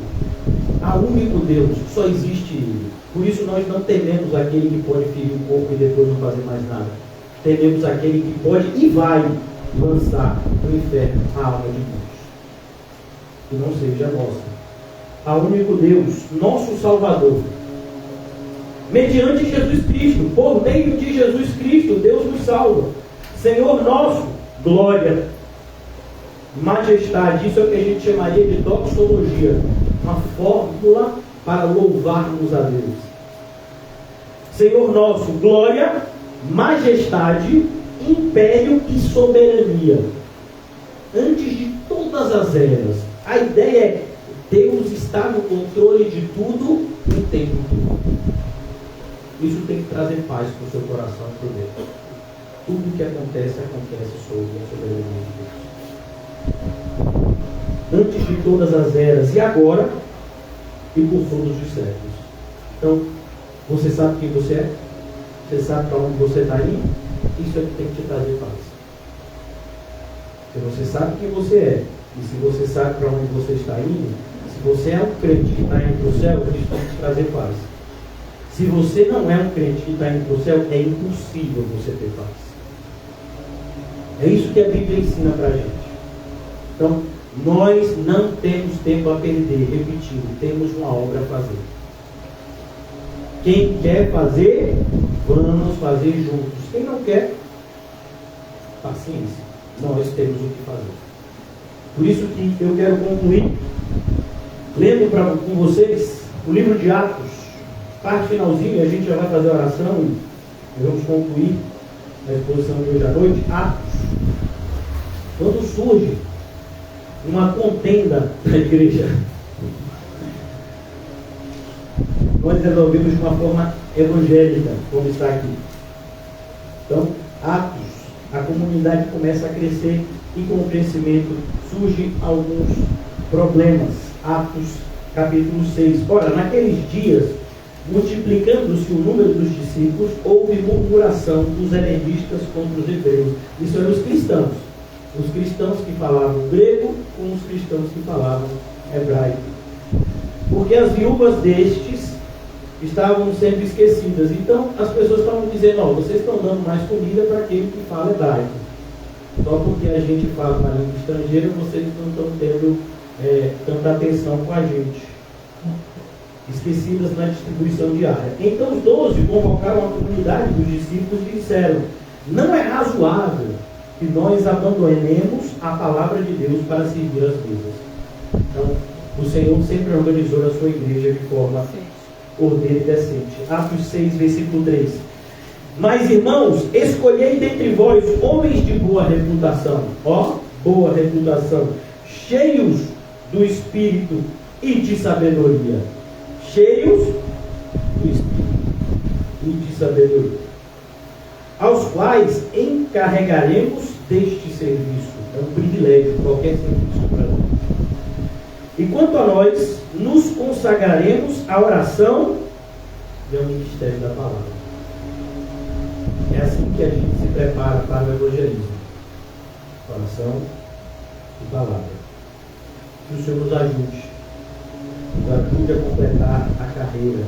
Há um único Deus, só existe Ele. Por isso nós não tememos aquele que pode ferir o corpo e depois não fazer mais nada. Tememos aquele que pode e vai lançar no inferno a alma de muitos. Que não seja nossa. Há um único Deus, nosso Salvador. Mediante Jesus Cristo, por meio de Jesus Cristo, Deus nos salva. Senhor nosso, glória, majestade, isso é o que a gente chamaria de doxologia, uma fórmula para louvarmos a Deus. Senhor nosso, glória, majestade, império e soberania. Antes de todas as eras, a ideia é Deus está no controle de tudo e tem tudo. isso tem que trazer paz para o seu coração e para o dentro. Tudo que acontece sob a soberania de Deus. Antes de todas as eras, e agora, e por todos os séculos. Então, você sabe quem você é? Você sabe para onde você está indo? Isso é que tem que te trazer paz. Se você sabe quem você é, e se você sabe para onde você está indo, se você é um crente que está indo para o céu, isso tem que te trazer paz. Se você não é um crente que está indo para o céu, é impossível você ter paz. É isso que a Bíblia ensina para a gente. Então, nós não temos tempo a perder, repetindo, temos uma obra a fazer. Quem quer fazer, vamos fazer juntos. Quem não quer, paciência. Nós temos o que fazer. Por isso que eu quero concluir. Lendo com vocês o livro de Atos, parte finalzinha, a gente já vai fazer a oração e vamos concluir a exposição de hoje à noite. Atos. Quando surge uma contenda da igreja, nós resolvemos de uma forma evangélica, como está aqui. Então, Atos, a comunidade começa a crescer e com o crescimento surgem alguns problemas. Atos, capítulo 6. Ora, naqueles dias, multiplicando-se o número dos discípulos, houve murmuração dos helenistas contra os hebreus. Isso eram os cristãos. Os cristãos que falavam grego com os cristãos que falavam hebraico. Porque as viúvas destes estavam sendo esquecidas. Então as pessoas estavam dizendo: ó, vocês estão dando mais comida para aquele que fala hebraico. Só porque a gente fala uma língua estrangeira, vocês não estão tendo tanta atenção com a gente. Esquecidas na distribuição diária. Então os 12 convocaram a comunidade dos discípulos e disseram: não é razoável que nós abandonemos a palavra de Deus para servir as mesas. Então, o Senhor sempre organizou a sua igreja de forma ordeira e decente. Atos 6, versículo 3. Mas, irmãos, escolhei dentre vós homens de boa reputação, boa reputação, cheios do Espírito e de sabedoria. Cheios do Espírito e de sabedoria, aos quais encarregaremos deste serviço. É um privilégio, qualquer serviço para nós. E quanto a nós, nos consagraremos à oração e ao ministério da palavra. É assim que a gente se prepara para o evangelismo. Oração e palavra. Que o Senhor nos ajude a completar a carreira.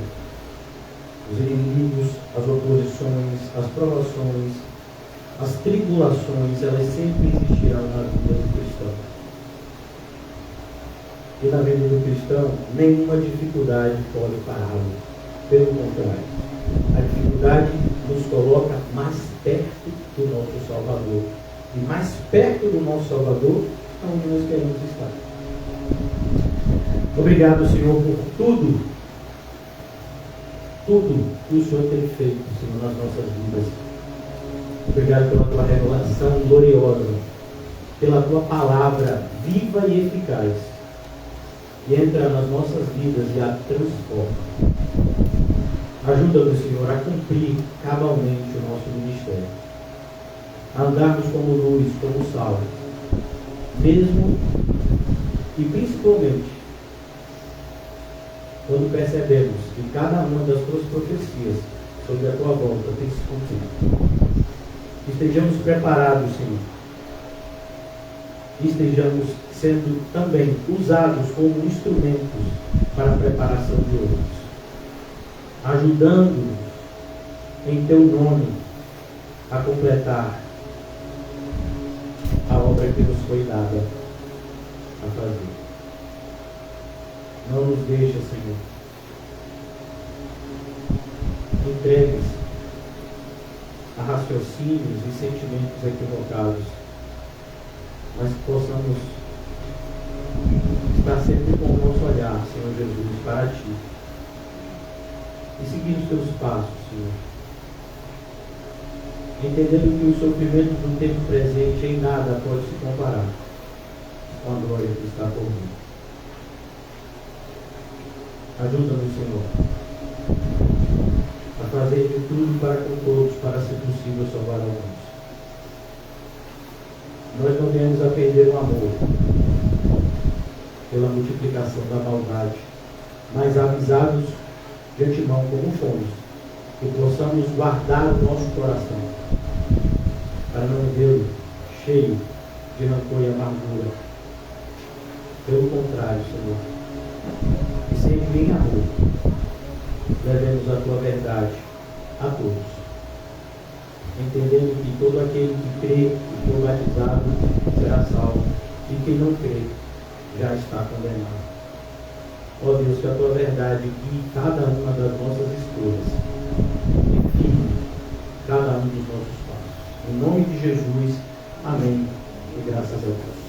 Os inimigos, as oposições, as provações, as tribulações, elas sempre existirão na vida do cristão. E na vida do cristão, nenhuma dificuldade pode pará-lo. Pelo contrário, a dificuldade nos coloca mais perto do nosso Salvador. E mais perto do nosso Salvador, é onde nós queremos estar. Obrigado, Senhor, por tudo que o Senhor tem feito, Senhor, nas nossas vidas. Obrigado pela tua revelação gloriosa, pela tua palavra viva e eficaz, que entra nas nossas vidas e a transforma. Ajuda-nos, Senhor, a cumprir cabalmente o nosso ministério, a andarmos como luz, como sal, mesmo e principalmente quando percebemos que cada uma das tuas profecias sobre a tua volta tem se cumprido. Estejamos preparados, Senhor. Estejamos sendo também usados como instrumentos para a preparação de outros, ajudando-nos em teu nome a completar a obra que nos foi dada a fazer. Não nos deixa, Senhor, entregues a raciocínios e sentimentos equivocados, mas que possamos estar sempre com o nosso olhar, Senhor Jesus, para Ti e seguir os Teus passos, Senhor, entendendo que o sofrimento do tempo presente em nada pode se comparar com a glória que está por vir. Ajuda-nos, Senhor, a fazer de tudo para com todos, para ser possível salvar alguns. Nós não viemos a perder o amor pela multiplicação da maldade, mas avisados de antemão como fomos, que possamos guardar o nosso coração, para não vê-lo cheio de rancor e amargura. Pelo contrário, Senhor, que sempre em amor levemos a tua verdade a todos, entendendo que todo aquele que crê e for batizado será salvo, e quem não crê já está condenado. Ó Deus, que a tua verdade guie cada uma das nossas escolhas e firme cada um dos nossos passos. Em nome de Jesus, amém e graças a Deus.